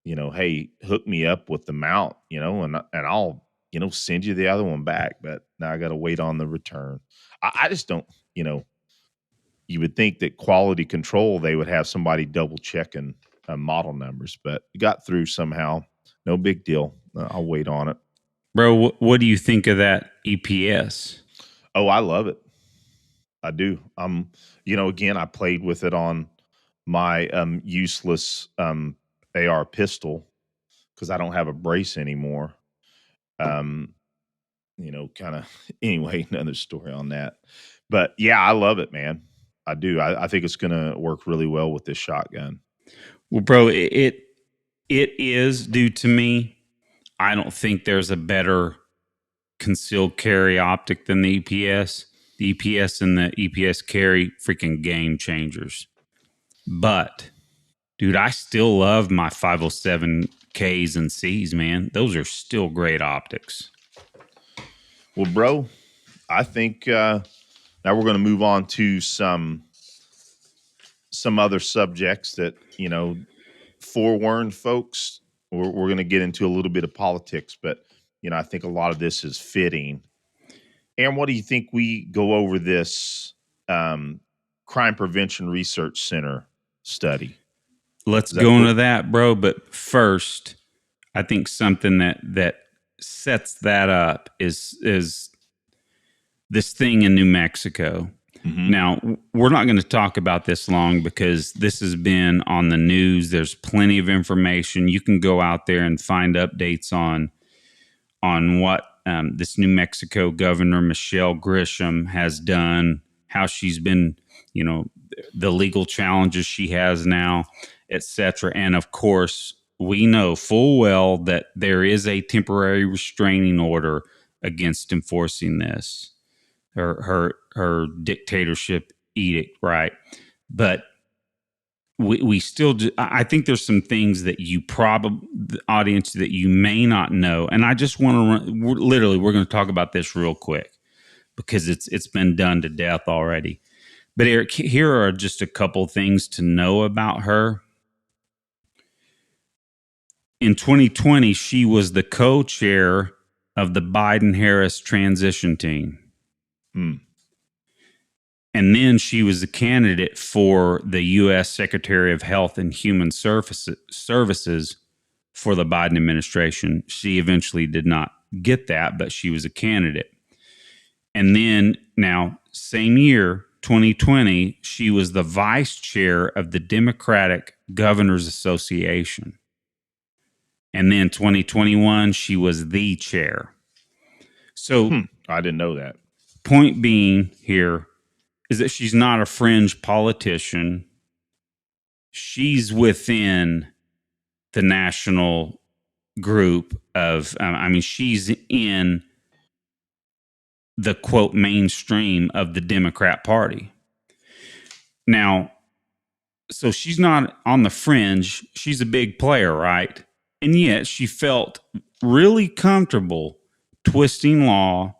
hey, hook me up with the mount, and I'll, send you the other one back. But now I got to wait on the return. I just don't, you would think that quality control, they would have somebody double checking model numbers, but it got through somehow. No big deal. I'll wait on it. Bro, what do you think of that EPS? Oh, I love it. I do. Again, I played with it on my useless AR pistol because I don't have a brace anymore. Kind of anyway, another story on that. But yeah, I love it, man. I do. I think it's going to work really well with this shotgun. Well, bro, it is due to me. I don't think there's a better concealed carry optic than the EPS. The EPS and the EPS carry freaking game changers. But, dude, I still love my 507Ks and Cs, man. Those are still great optics. Well, bro, I think now we're going to move on to some other subjects that, forewarned folks. We're going to get into a little bit of politics, but, I think a lot of this is fitting. And what do you think we go over this Crime Prevention Research Center study? Let's go into that, bro. But first, I think something that sets that up is this thing in New Mexico. Now, we're not going to talk about this long because this has been on the news. There's plenty of information. You can go out there and find updates on what this New Mexico Governor Michelle Grisham has done, how she's been, the legal challenges she has now, etc. And of course, we know full well that there is a temporary restraining order against enforcing this, her dictatorship edict, right? But we still do, I think there's some things that you probably, the audience, that you may not know. And I just want to we're going to talk about this real quick because it's been done to death already. But Eric, here are just a couple things to know about her. In 2020, she was the co-chair of the Biden-Harris transition team. And then she was a candidate for the U.S. Secretary of Health and Human Services for the Biden administration. She eventually did not get that, but she was a candidate. And then now, same year, 2020, she was the vice chair of the Democratic Governors Association. And then 2021, she was the chair. So I didn't know that. Point being here is that she's not a fringe politician. She's within the national group of, she's in the, quote, mainstream of the Democrat Party. Now, so she's not on the fringe. She's a big player, right? And yet she felt really comfortable twisting law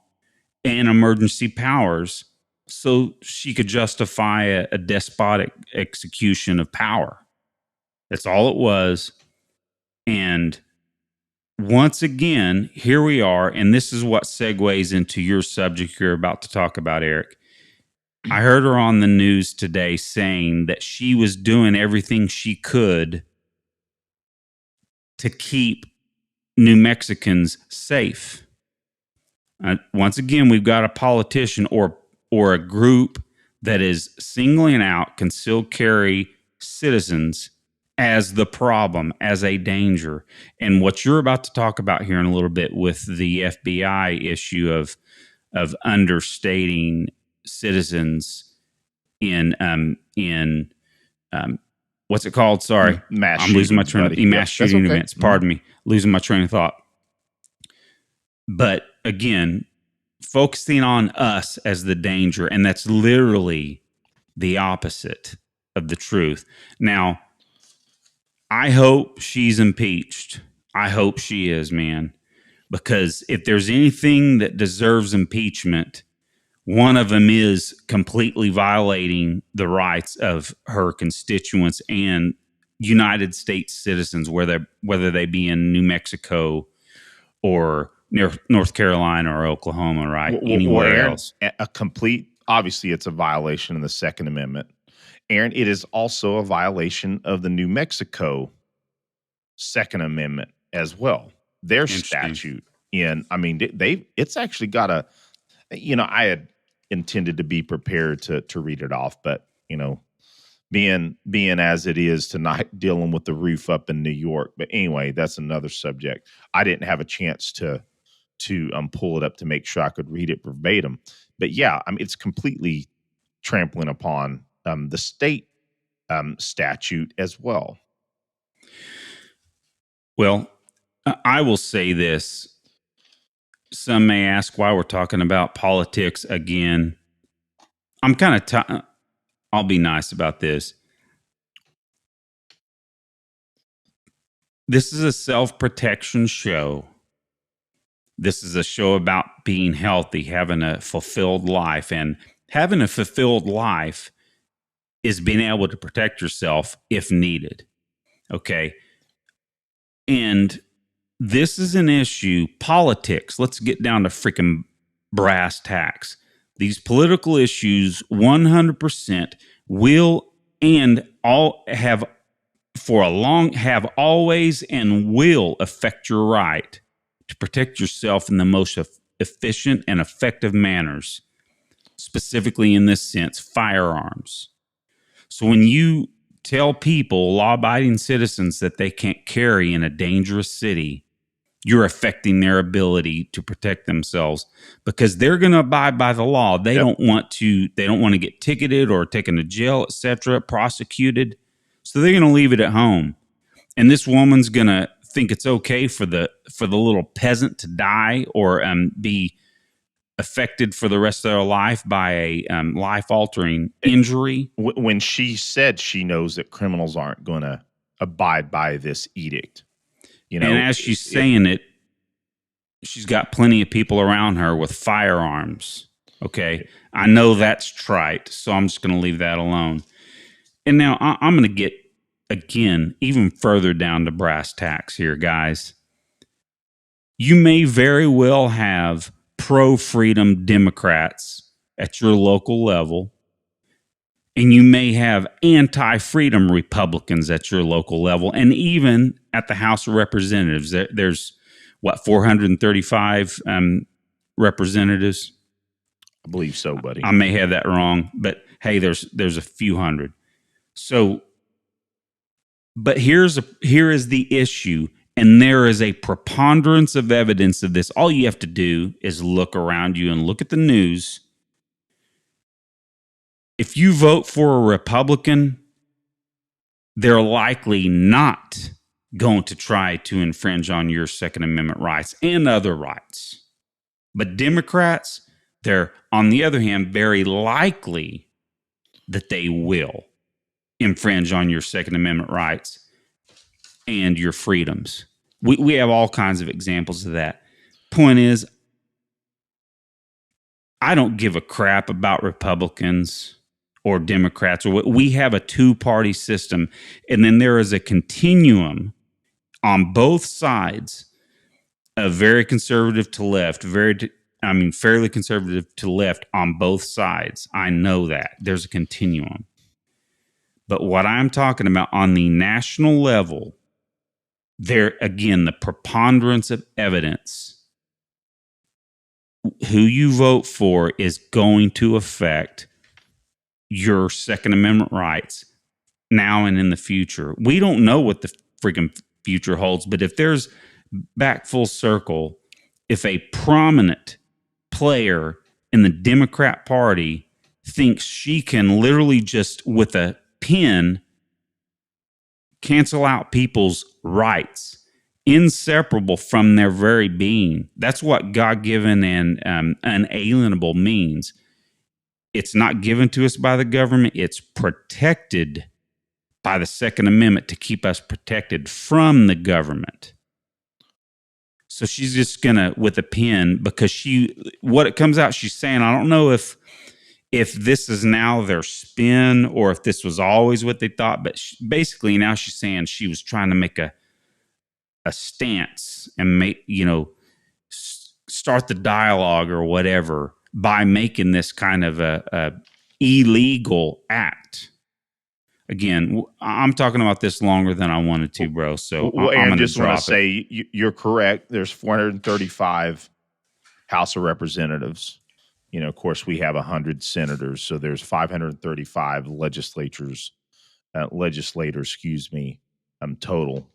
and emergency powers so she could justify a despotic execution of power. That's all it was. And once again, here we are, and this is what segues into your subject you're about to talk about, Eric. I heard her on the news today saying that she was doing everything she could to keep New Mexicans safe. Once again, we've got a politician or a group that is singling out concealed carry citizens as the problem, as a danger. And what you're about to talk about here in a little bit with the FBI issue of understating citizens in what's it called? Sorry, mass I'm losing my shootings, train of mass shooting okay. events. Pardon me, losing my train of thought. But again, focusing on us as the danger, and that's literally the opposite of the truth. Now, I hope she's impeached. I hope she is, man, because if there's anything that deserves impeachment, one of them is completely violating the rights of her constituents and United States citizens, whether they be in New Mexico or near North Carolina or Oklahoma, right? Anywhere Aaron, else. Obviously, it's a violation of the Second Amendment. Aaron, it is also a violation of the New Mexico Second Amendment as well. Their statute it's actually got I had intended to be prepared to read it off, but being as it is tonight, dealing with the roof up in New York. But anyway, that's another subject. I didn't have a chance to pull it up to make sure I could read it verbatim. But yeah, it's completely trampling upon the state statute as well. Well, I will say this. Some may ask why we're talking about politics again. I'm kind of I'll be nice about this. This is a self-protection show. This is a show about being healthy, having a fulfilled life. And having a fulfilled life is being able to protect yourself if needed. Okay. And this is an issue, politics. Let's get down to freaking brass tacks. These political issues 100% will and all have always and will affect your right to protect yourself in the most efficient and effective manners. specifically in this sense, firearms. So when you tell people, law-abiding citizens, that they can't carry in a dangerous city, you're affecting their ability to protect themselves because they're going to abide by the law. They don't want to get ticketed or taken to jail, etc., prosecuted. So they're going to leave it at home. And this woman's going to think it's okay for the little peasant to die or be affected for the rest of their life by a life-altering injury. When she said she knows that criminals aren't going to abide by this edict, and as she's saying it, she's got plenty of people around her with firearms. Okay, I know that's trite, so I'm just going to leave that alone. And now I'm going to get, again, even further down to brass tacks here, guys. You may very well have pro-freedom Democrats at your local level, and you may have anti-freedom Republicans at your local level, and even at the House of Representatives. There's, 435 representatives? I believe so, buddy. I may have that wrong, but hey, there's a few hundred. So, but here is the issue, and there is a preponderance of evidence of this. All you have to do is look around you and look at the news. If you vote for a Republican, they're likely not going to try to infringe on your Second Amendment rights and other rights. But Democrats, they're, on the other hand, very likely that they will infringe on your Second Amendment rights and your freedoms. We have all kinds of examples of that. Point is, I don't give a crap about Republicans or Democrats. We have a two-party system, and then there is a continuum on both sides of very conservative to left, fairly conservative to left on both sides. I know that. There's a continuum. But what I'm talking about on the national level, there, again, the preponderance of evidence, who you vote for is going to affect your Second Amendment rights now and in the future. We don't know what the freaking future holds, but if there's, back full circle, if a prominent player in the Democrat Party thinks she can literally just with a pen cancel out people's rights, inseparable from their very being. That's what God-given and unalienable means. It's not given to us by the government. It's protected by the Second Amendment to keep us protected from the government. So she's just gonna, with a pen, because what it comes out, she's saying, I don't know if this is now their spin or if this was always what they thought, but basically now she's saying she was trying to make a stance and start the dialogue or whatever by making this kind of a illegal act. Again, I'm talking about this longer than I wanted to, bro. So well, I'm Aaron, going to just want drop to say you're correct. There's 435 House of Representatives. Of course, we have 100 senators, so there's 535 legislators, total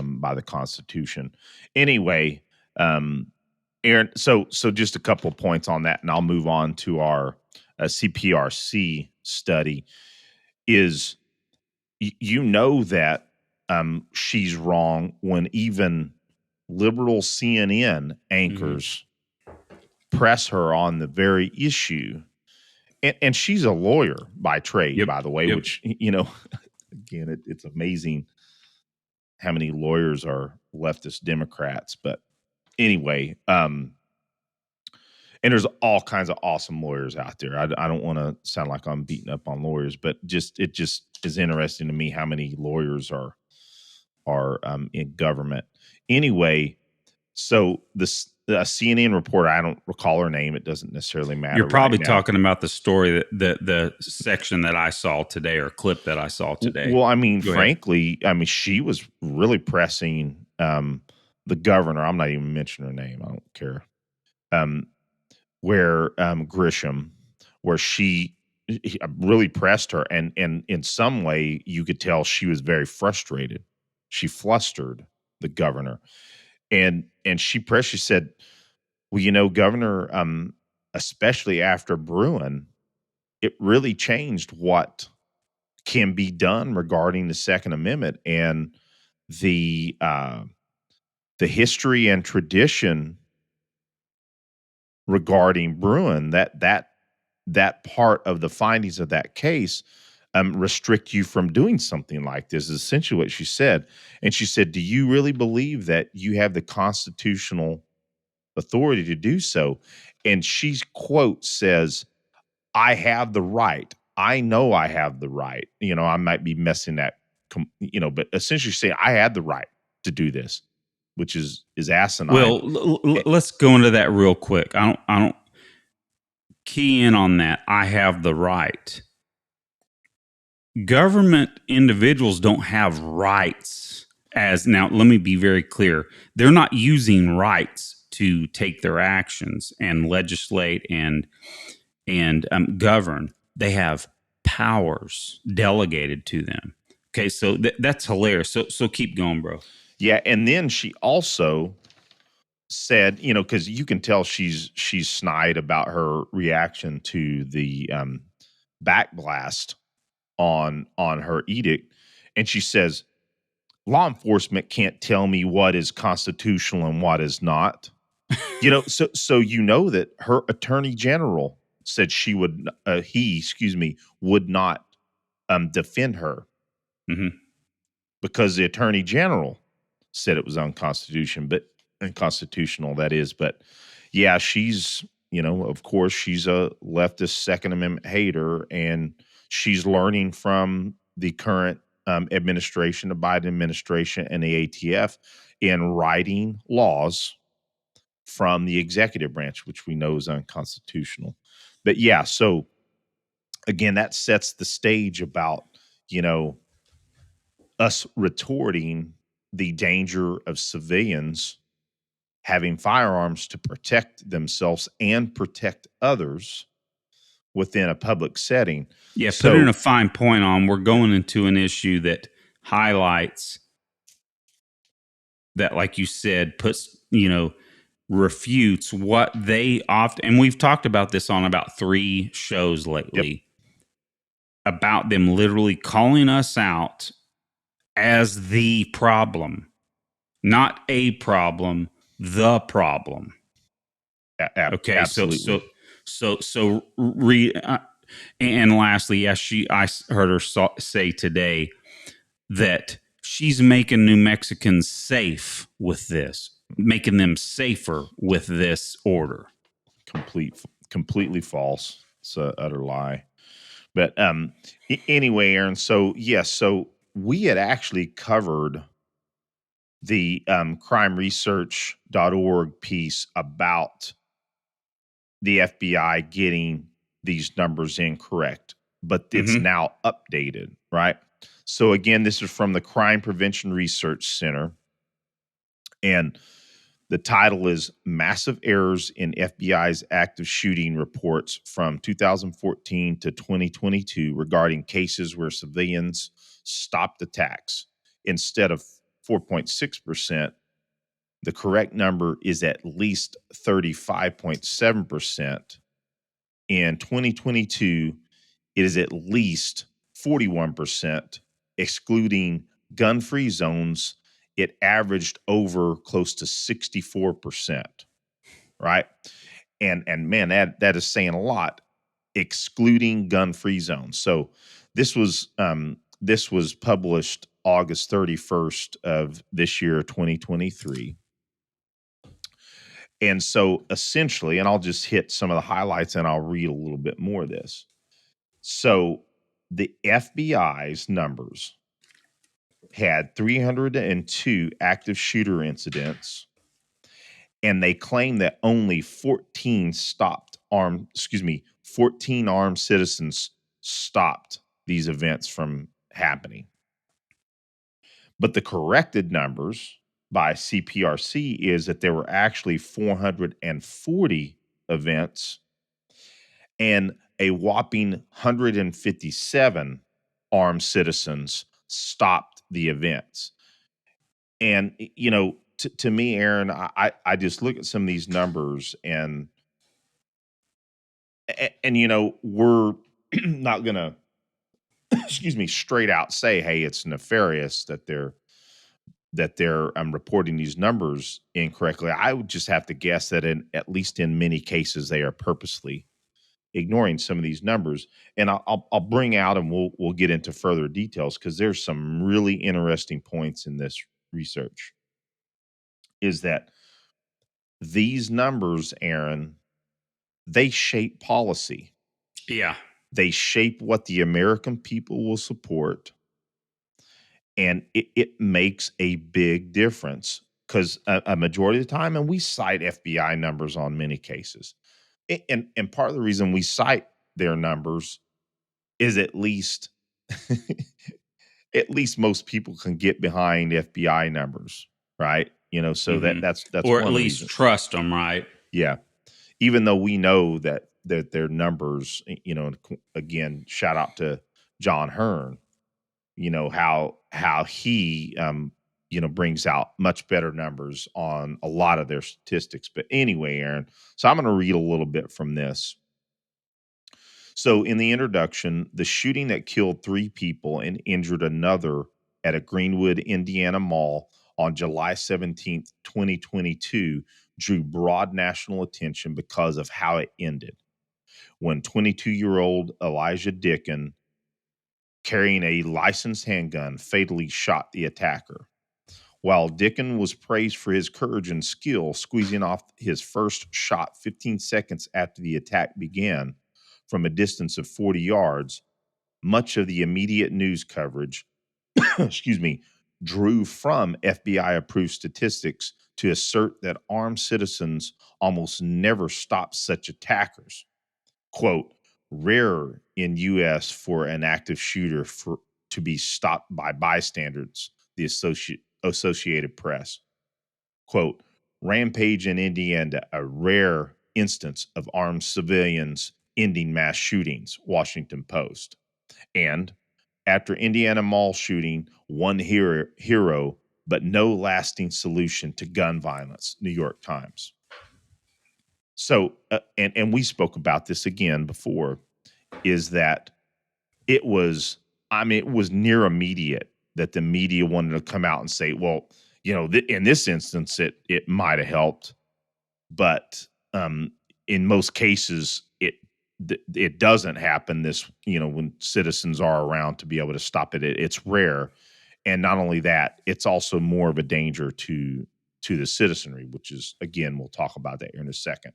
by the Constitution. Anyway, Aaron, so just a couple of points on that, and I'll move on to our CPRC study. Is that she's wrong when even liberal CNN anchors press her on the very issue. And she's a lawyer by trade, by the way, which, again, it's amazing how many lawyers are leftist Democrats. But anyway, and there's all kinds of awesome lawyers out there. I don't want to sound like I'm beating up on lawyers, but it just is interesting to me how many lawyers are in government. Anyway, so this CNN reporter, I don't recall her name. It doesn't necessarily matter. You're probably talking about the story the section that I saw today or clip that I saw today. Well, frankly, she was really pressing the governor. I'm not even mentioning her name. I don't care. Where Grisham, where he really pressed her, and in some way you could tell she was very frustrated. She flustered the governor, and she pressed. She said, "Well, Governor, especially after Bruin, it really changed what can be done regarding the Second Amendment and the history and tradition regarding Bruin. That part of the findings of that case restrict you from doing something like this," is essentially what she said. And she said, "Do you really believe that you have the constitutional authority to do so?" And she quote says, "I have the right. I know I have the right." I might be messing that, but essentially saying I had the right to do this, which is asinine. Well, let's go into that real quick. I don't key in on that. I have the right. Government individuals don't have rights. Now, let me be very clear. They're not using rights to take their actions and legislate and govern. They have powers delegated to them. Okay, so that's hilarious. So keep going, bro. Yeah, and then she also said, because you can tell she's snide about her reaction to the backblast on her edict, and she says, "Law enforcement can't tell me what is constitutional and what is not." So that her attorney general said would not defend her, because the attorney general said it was unconstitutional, that is. But yeah, she's, of course, she's a leftist Second Amendment hater, and she's learning from the current administration, the Biden administration, and the ATF in writing laws from the executive branch, which we know is unconstitutional. But yeah, so again, that sets the stage about, us retorting the danger of civilians having firearms to protect themselves and protect others within a public setting. Yeah, putting a fine point on, we're going into an issue that highlights that, like you said, puts, refutes what they often, and we've talked about this on about 3 shows lately, about them literally calling us out as the problem, not a problem, the problem. Okay, absolutely. And lastly, yes, I heard her say today that she's making New Mexicans safe with this, making them safer with this order. Completely false. It's an utter lie. But anyway, Aaron, so we had actually covered the crimeresearch.org piece about the FBI getting these numbers incorrect, but it's now updated, right? So again, this is from the Crime Prevention Research Center, and the title is "Massive Errors in FBI's Active Shooting Reports from 2014 to 2022 Regarding Cases Where Civilians Stopped Attacks." Instead of 4.6%, the correct number is at least 35.7%. In 2022, it is at least 41%, excluding gun-free zones. It averaged over close to 64%, right? And man, that is saying a lot, excluding gun-free zones. So this was published August 31st of this year, 2023. And so essentially, and I'll just hit some of the highlights and I'll read a little bit more of this. So the FBI's numbers had 302 active shooter incidents, and they claim that only 14 armed citizens stopped these events from happening. But the corrected numbers by CPRC is that there were actually 440 events, and a whopping 157 armed citizens stopped the events. And to me, Aaron, I just look at some of these numbers, and we're not gonna excuse me, straight out say, hey, it's nefarious that they're reporting these numbers incorrectly. I would just have to guess that at least in many cases they are purposely ignoring some of these numbers. And I'll bring out, and we'll get into further details, because there's some really interesting points in this research. Is that these numbers, Aaron, they shape policy. Yeah. They shape what the American people will support. And it makes a big difference, because a majority of the time, and we cite FBI numbers on many cases. And part of the reason we cite their numbers is at least most people can get behind FBI numbers, right? So that's or one at of the least reasons. trust them, right? Yeah. Even though we know that their numbers, again, shout out to John Hearn, how he brings out much better numbers on a lot of their statistics. But anyway, Aaron, so I'm going to read a little bit from this. So in the introduction, the shooting that killed 3 people and injured another at a Greenwood, Indiana mall on July 17th, 2022 drew broad national attention because of how it ended. When 22-year-old Elijah Dickin, carrying a licensed handgun, fatally shot the attacker. While Dickin was praised for his courage and skill, squeezing off his first shot 15 seconds after the attack began from a distance of 40 yards, much of the immediate news coverage, drew from FBI-approved statistics to assert that armed citizens almost never stop such attackers. Quote, rare in U.S. for an active shooter to be stopped by bystanders, the Associated Press. Quote, rampage in Indiana, a rare instance of armed civilians ending mass shootings, Washington Post. And after Indiana mall shooting, one hero, but no lasting solution to gun violence, New York Times. So, and we spoke about this again before, is that it was near immediate that the media wanted to come out and say, well, in this instance, it might have helped, but in most cases, it doesn't happen this, when citizens are around to be able to stop it. It's rare. And not only that, it's also more of a danger to the citizenry, which is, again, we'll talk about that here in a second.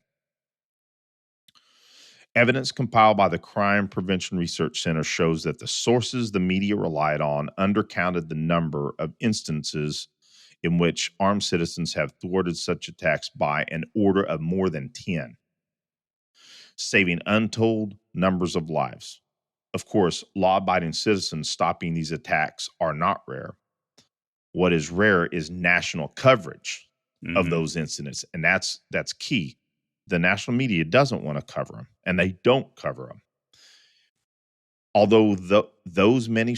Evidence compiled by the Crime Prevention Research Center shows that the sources the media relied on undercounted the number of instances in which armed citizens have thwarted such attacks by an order of more than 10, saving untold numbers of lives. Of course, law-abiding citizens stopping these attacks are not rare. What is rare is national coverage of those incidents, and that's key. The national media doesn't want to cover them, and they don't cover them. Although those many news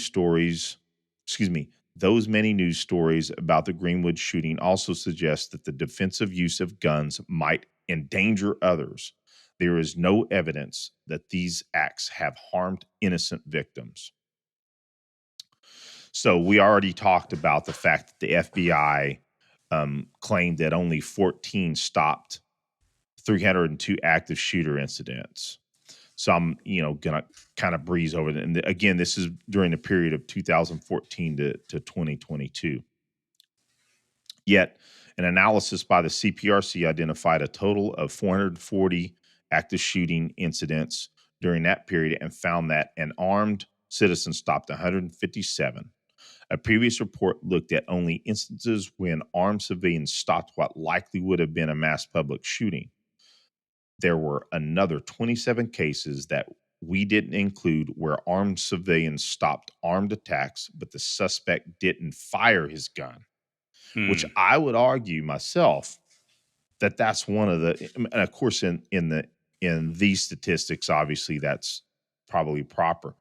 stories about the Greenwood shooting also suggest that the defensive use of guns might endanger others, there is no evidence that these acts have harmed innocent victims. So we already talked about the fact that the FBI claimed that only 14 stopped 302 active shooter incidents. So I'm, going to kind of breeze over it. And again, this is during the period of 2014 to 2022. Yet, an analysis by the CPRC identified a total of 440 active shooting incidents during that period and found that an armed citizen stopped 157. A previous report looked at only instances when armed civilians stopped what likely would have been a mass public shooting. There were another 27 cases that we didn't include where armed civilians stopped armed attacks, but the suspect didn't fire his gun, which I would argue myself that that's one of the, and of course, in the in these statistics, obviously that's probably proper.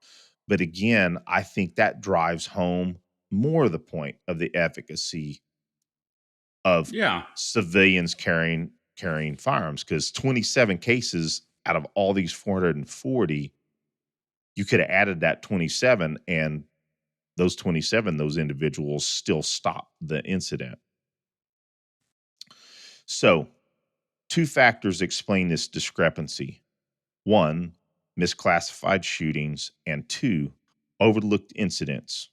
But again, I think that drives home more the point of the efficacy of Yeah. civilians carrying firearms, because 27 cases out of all these 440, you could have added that 27, and those 27, those individuals still stopped the incident. So, two factors explain this discrepancy. One, misclassified shootings, and two, overlooked incidents.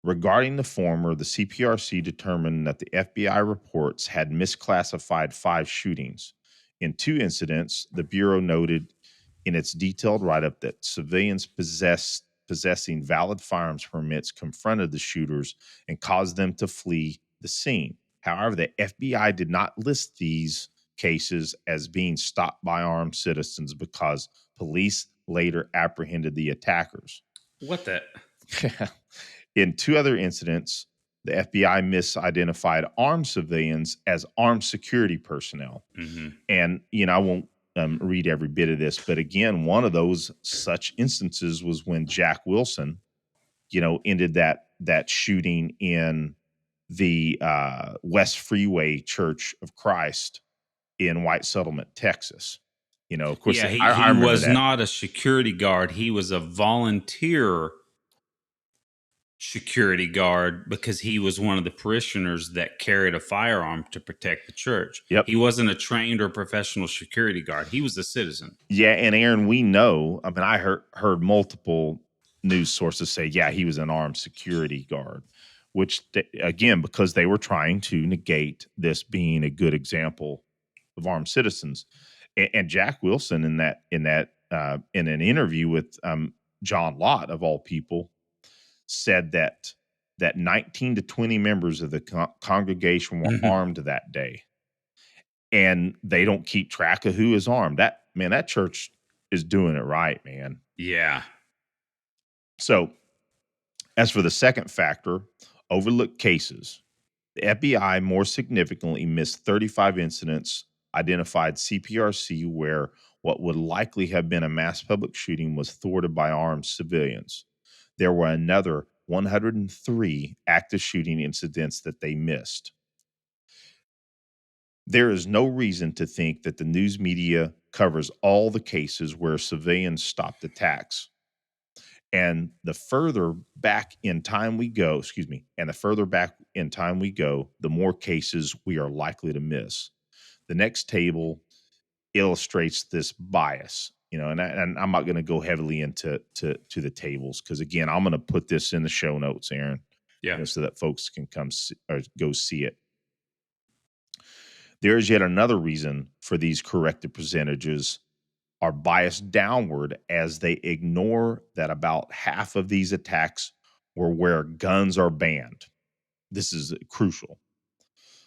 Regarding the former, the CPRC determined that the FBI reports had misclassified 5 shootings. In 2 incidents, the Bureau noted in its detailed write-up that civilians possessing valid firearms permits confronted the shooters and caused them to flee the scene. However, the FBI did not list these cases as being stopped by armed citizens because police later apprehended the attackers. What the? In 2 other incidents, the FBI misidentified armed civilians as armed security personnel. Mm-hmm. And, I won't read every bit of this, but again, one of those such instances was when Jack Wilson, ended that shooting in the West Freeway Church of Christ in White Settlement, Texas. Of course, Yeah, I he remember was that. not a security guard. He was a volunteer security guard because he was one of the parishioners that carried a firearm to protect the church. Yep. He wasn't a trained or professional security guard. He was a citizen. Yeah, and Aaron, we know. I mean, I heard multiple news sources say, yeah, he was an armed security guard, which again, because they were trying to negate this being a good example of armed citizens. And Jack Wilson in an interview with John Lott of all people said that 19 to 20 members of the congregation were armed that day. And they don't keep track of who is armed. That church is doing it right, man. Yeah. So, as for the second factor, overlooked cases, the FBI more significantly missed 35 incidents, identified CPRC where what would likely have been a mass public shooting was thwarted by armed civilians. There were another 103 active shooting incidents that they missed. There is no reason to think that the news media covers all the cases where civilians stopped attacks. And the further back in time we go, the more cases we are likely to miss. The next table illustrates this bias, and I'm not going to go heavily into the tables because, again, I'm going to put this in the show notes, Aaron, so that folks can come or go see it. There is yet another reason for these corrected percentages are biased downward as they ignore that about half of these attacks were where guns are banned. This is crucial.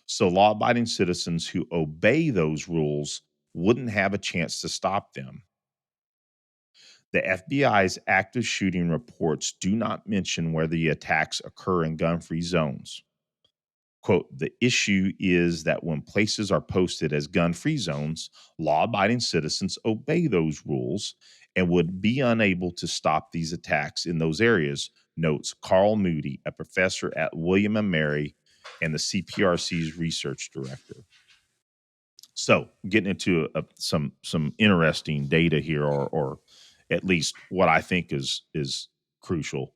So law-abiding citizens who obey those rules wouldn't have a chance to stop them. The FBI's active shooting reports do not mention where the attacks occur in gun-free zones. Quote, the issue is that when places are posted as gun-free zones, law-abiding citizens obey those rules and would be unable to stop these attacks in those areas, notes Carl Moody, a professor at William & Mary and the CPRC's research director. So, getting into some interesting data here, or at least what I think is crucial.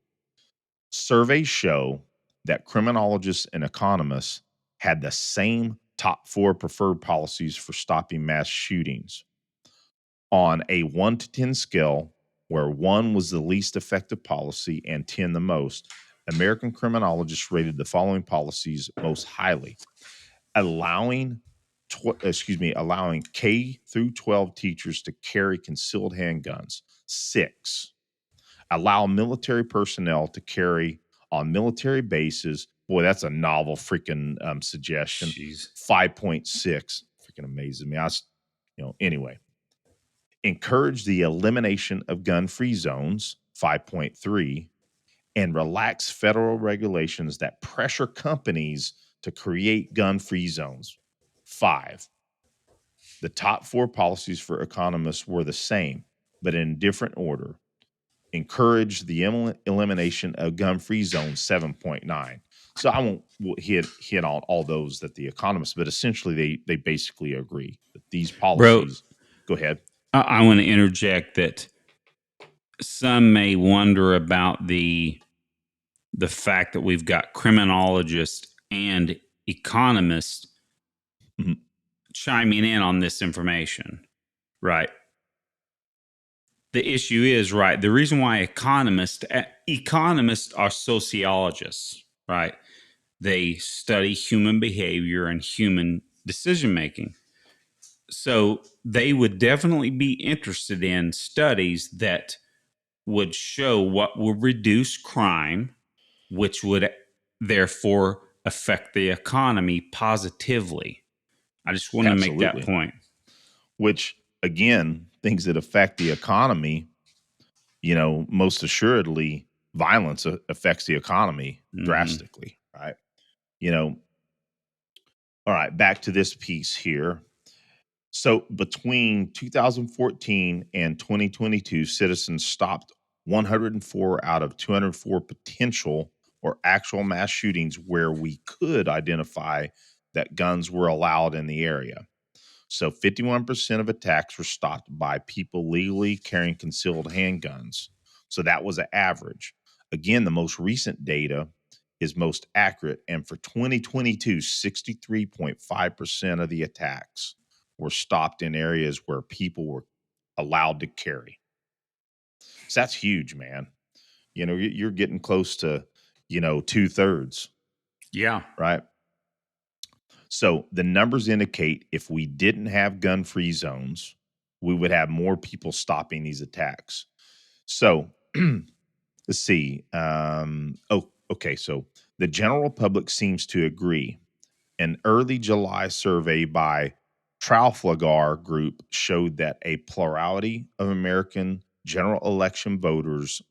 Surveys show that criminologists and economists had the same top 4 preferred policies for stopping mass shootings. On a 1 to 10 scale, where 1 was the least effective policy and 10 the most, American criminologists rated the following policies most highly. Allowing K through 12 teachers to carry concealed handguns. 6. Allow military personnel to carry on military bases. Boy, that's a novel freaking suggestion. Jeez. 5.6 freaking amazes me. Anyway. Encourage the elimination of gun-free zones. 5.3. And relax federal regulations that pressure companies to create gun-free zones. 5. The top 4 policies for economists were the same, but in different order. Encourage the elimination of gun-free zones, 7.9. So I won't hit on all those that the economists, but essentially they basically agree that these Bro, policies. Go ahead. I want to interject that some may wonder about the fact that we've got criminologists and economists Mhm. chiming in on this information, right? The issue is, right, the reason why economists are sociologists, right? They study human behavior and human decision making. So they would definitely be interested in studies that would show what will reduce crime, which would therefore affect the economy positively. I just want to make that Absolutely. point. Which again, things that affect the economy, most assuredly, violence affects the economy drastically, right? You know, all right, back to this piece here. So between 2014 and 2022, citizens stopped 104 out of 204 potential or actual mass shootings where we could identify that guns were allowed in the area. So 51% of attacks were stopped by people legally carrying concealed handguns. So that was an average. Again, the most recent data is most accurate. And for 2022, 63.5% of the attacks were stopped in areas where people were allowed to carry. So that's huge, man. You're getting close to, 2/3, Yeah. right? So the numbers indicate if we didn't have gun free zones, we would have more people stopping these attacks. So let's see. Okay. So the general public seems to agree. An early July survey by Trafalgar Group showed that a plurality of American general election voters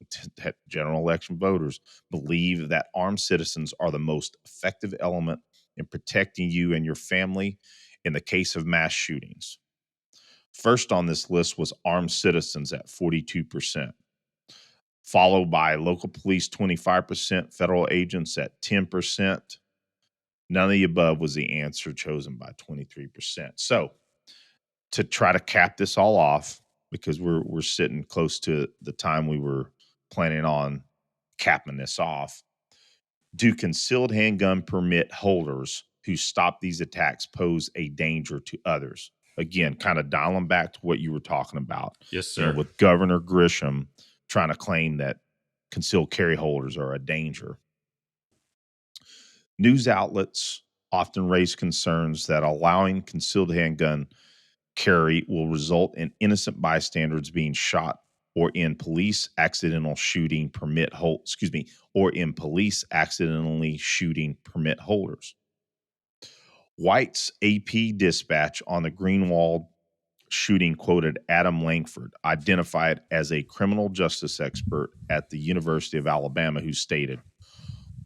believe that armed citizens are the most effective element in protecting you and your family in the case of mass shootings. First on this list was armed citizens at 42%, followed by local police 25%, federal agents at 10%. None of the above was the answer chosen by 23%. So to try to cap this all off, because we're sitting close to the time we were planning on capping this off, do concealed handgun permit holders who stop these attacks pose a danger to others? Again, kind of dialing back to what you were talking about. Yes, sir. With Governor Grisham trying to claim that concealed carry holders are a danger. News outlets often raise concerns that allowing concealed handgun carry will result in innocent bystanders being shot or in police accidental shooting permit hold, or in police accidentally shooting permit holders. White's AP dispatch on the Greenwald shooting quoted Adam Langford, identified as a criminal justice expert at the University of Alabama, who stated,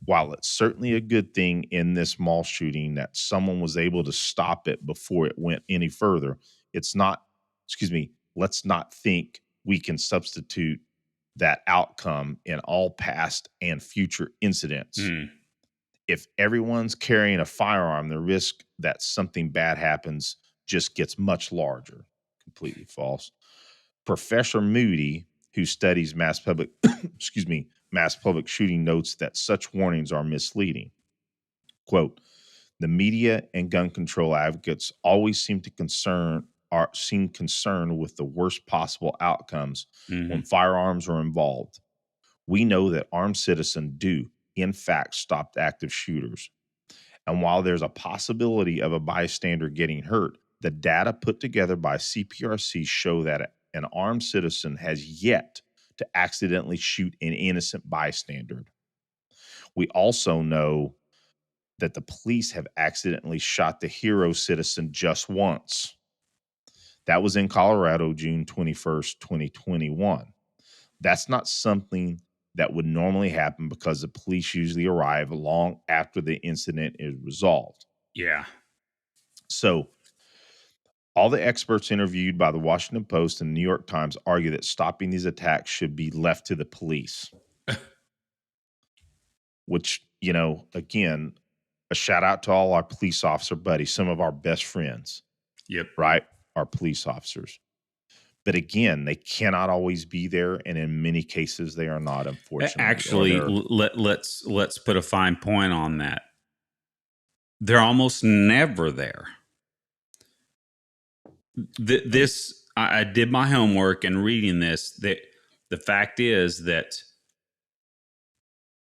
while it's certainly a good thing in this mall shooting that someone was able to stop it before it went any further, let's not think we can substitute that outcome in all past and future incidents. If everyone's carrying a firearm, the risk that something bad happens just gets much larger. Completely false. Professor Moody, who studies mass public shooting, notes that such warnings are misleading. Quote, the media and gun control advocates always seem concerned with the worst possible outcomes when firearms are involved. We know that armed citizens do, in fact, stop active shooters. And while there's a possibility of a bystander getting hurt, the data put together by CPRC show that an armed citizen has yet to accidentally shoot an innocent bystander. We also know that the police have accidentally shot the hero citizen just once. That was in Colorado, June 21st, 2021. That's not something that would normally happen because the police usually arrive long after the incident is resolved. Yeah. So All the experts interviewed by the Washington Post and the New York Times argue that stopping these attacks should be left to the police. Which, again, a shout out to all our police officer buddies, some of our best friends. Yep. Right? Our police officers. But again, they cannot always be there, and in many cases, they are not. Unfortunately, actually, let's put a fine point on that. They're almost never there. I did my homework and reading this. The fact is that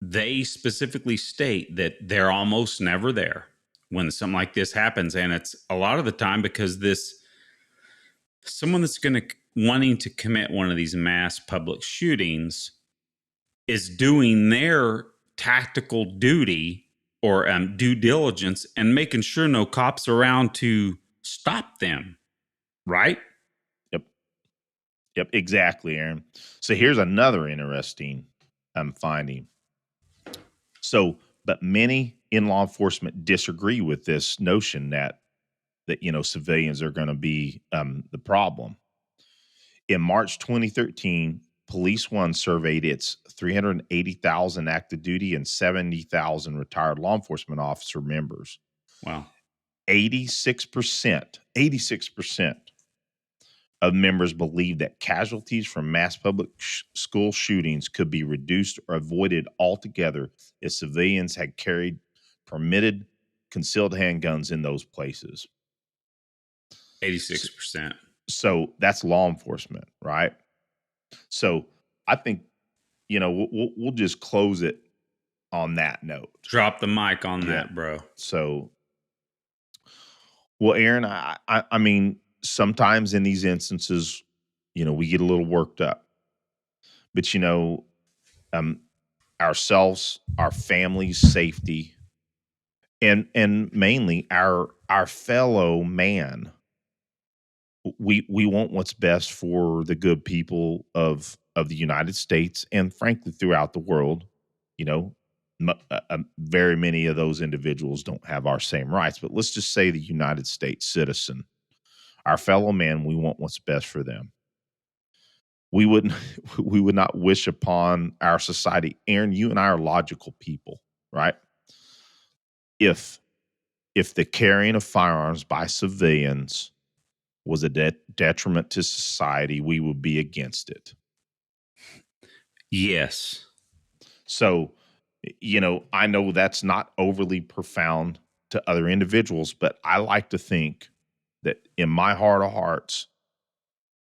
they specifically state that they're almost never there when something like this happens, and it's a lot of the time because someone that's wanting to commit one of these mass public shootings is doing their tactical duty or due diligence and making sure no cops are around to stop them. Right? Yep, exactly, Aaron. So here's another interesting finding. But many in law enforcement disagree with this notion that civilians are going to be the problem. In March 2013, Police One surveyed its 380,000 active duty and 70,000 retired law enforcement officer members. Wow. 86% of members believe that casualties from mass public school shootings could be reduced or avoided altogether if civilians had carried permitted concealed handguns in those places. 86%. So that's law enforcement, right? So I think, we'll just close it on that note. Drop the mic on that, bro. So, well, Aaron, I mean, sometimes in these instances, we get a little worked up, but ourselves, our family's safety, and mainly our fellow man. We want what's best for the good people of the United States and frankly throughout the world. Very many of those individuals don't have our same rights, but let's just say the United States citizen, our fellow man, we want what's best for them. We would not wish upon our society. Aaron, you and I are logical people, right? If the carrying of firearms by civilians was a detriment to society, we would be against it. Yes. So, I know that's not overly profound to other individuals, but I like to think that in my heart of hearts,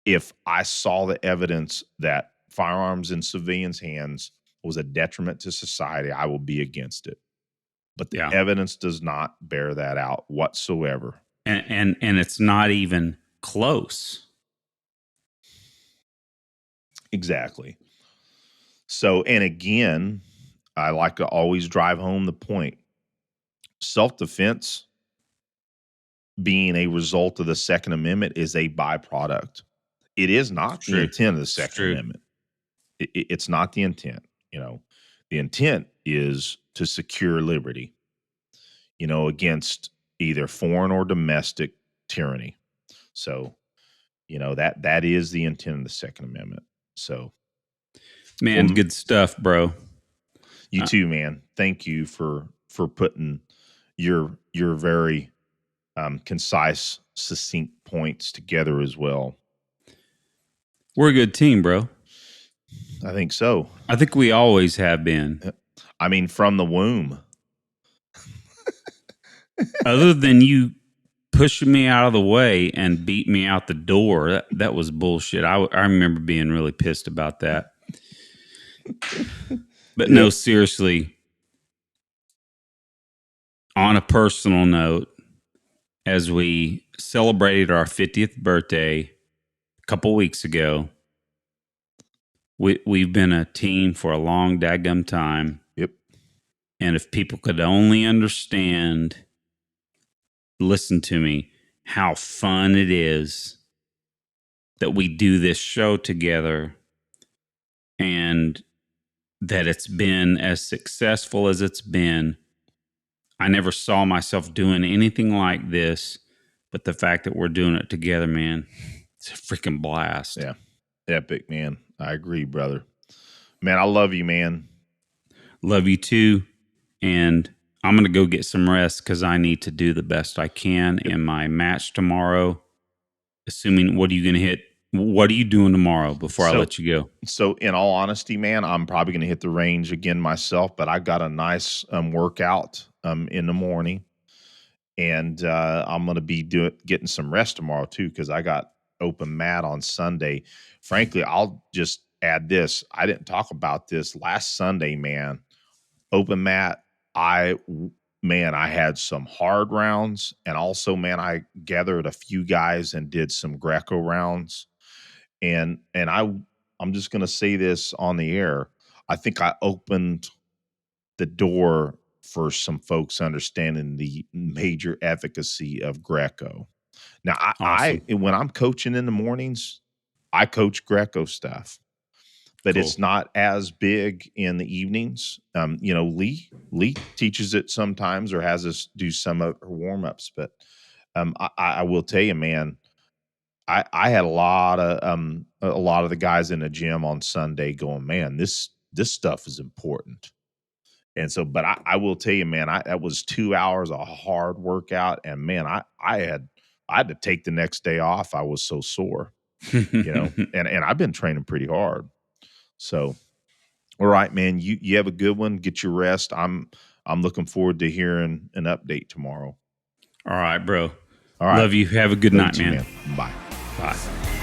if I saw the evidence that firearms in civilians' hands was a detriment to society, I will be against it. But the evidence does not bear that out whatsoever. And it's not even close. Exactly. So, and again, I like to always drive home the point. Self-defense being a result of the Second Amendment is a byproduct. It is not the intent of the Second Amendment. It's not the intent. The intent is to secure liberty, against either foreign or domestic tyranny. So, that is the intent of the Second Amendment. So, man, good stuff, bro. You too, man. Thank you for putting your very concise, succinct points together as well. We're a good team, bro. I think so. I think we always have been. I mean, from the womb. Other than you pushing me out of the way and beat me out the door, that was bullshit. I remember being really pissed about that. But no, seriously, on a personal note, as we celebrated our 50th birthday a couple weeks ago, we've been a team for a long daggum time. Yep. And if people could only understand, listen to me, how fun it is that we do this show together and that it's been as successful as it's been. I never saw myself doing anything like this But the fact that we're doing it together, man, it's a freaking blast. Yeah. Epic, man. I agree, brother. Man, I love you, man. Love you too. And I'm going to go get some rest because I need to do the best I can in my match tomorrow. Assuming, what are you going to hit? What are you doing tomorrow before I let you go? So in all honesty, man, I'm probably going to hit the range again myself, but I got a nice workout in the morning, and I'm going to be getting some rest tomorrow too, because I got open mat on Sunday. Frankly, I'll just add this. I didn't talk about this last Sunday, man. Open mat. I had some hard rounds, and also, man, I gathered a few guys and did some Greco rounds. And I'm just going to say this on the air. I think I opened the door for some folks understanding the major efficacy of Greco. Now, Awesome. when I'm coaching in the mornings, I coach Greco stuff, but Cool. it's not as big in the evenings. Lee teaches it sometimes or has us do some of her warm ups. But I will tell you, man, I had a lot of the guys in the gym on Sunday going, man, this stuff is important. And so, but I will tell you, man, that was 2 hours of hard workout, and man, I had to take the next day off. I was so sore, and I've been training pretty hard. So, all right, man, you have a good one. Get your rest. I'm looking forward to hearing an update tomorrow. All right, bro. All right. Love you. Have a good Love night, you too, man. Bye. Bye.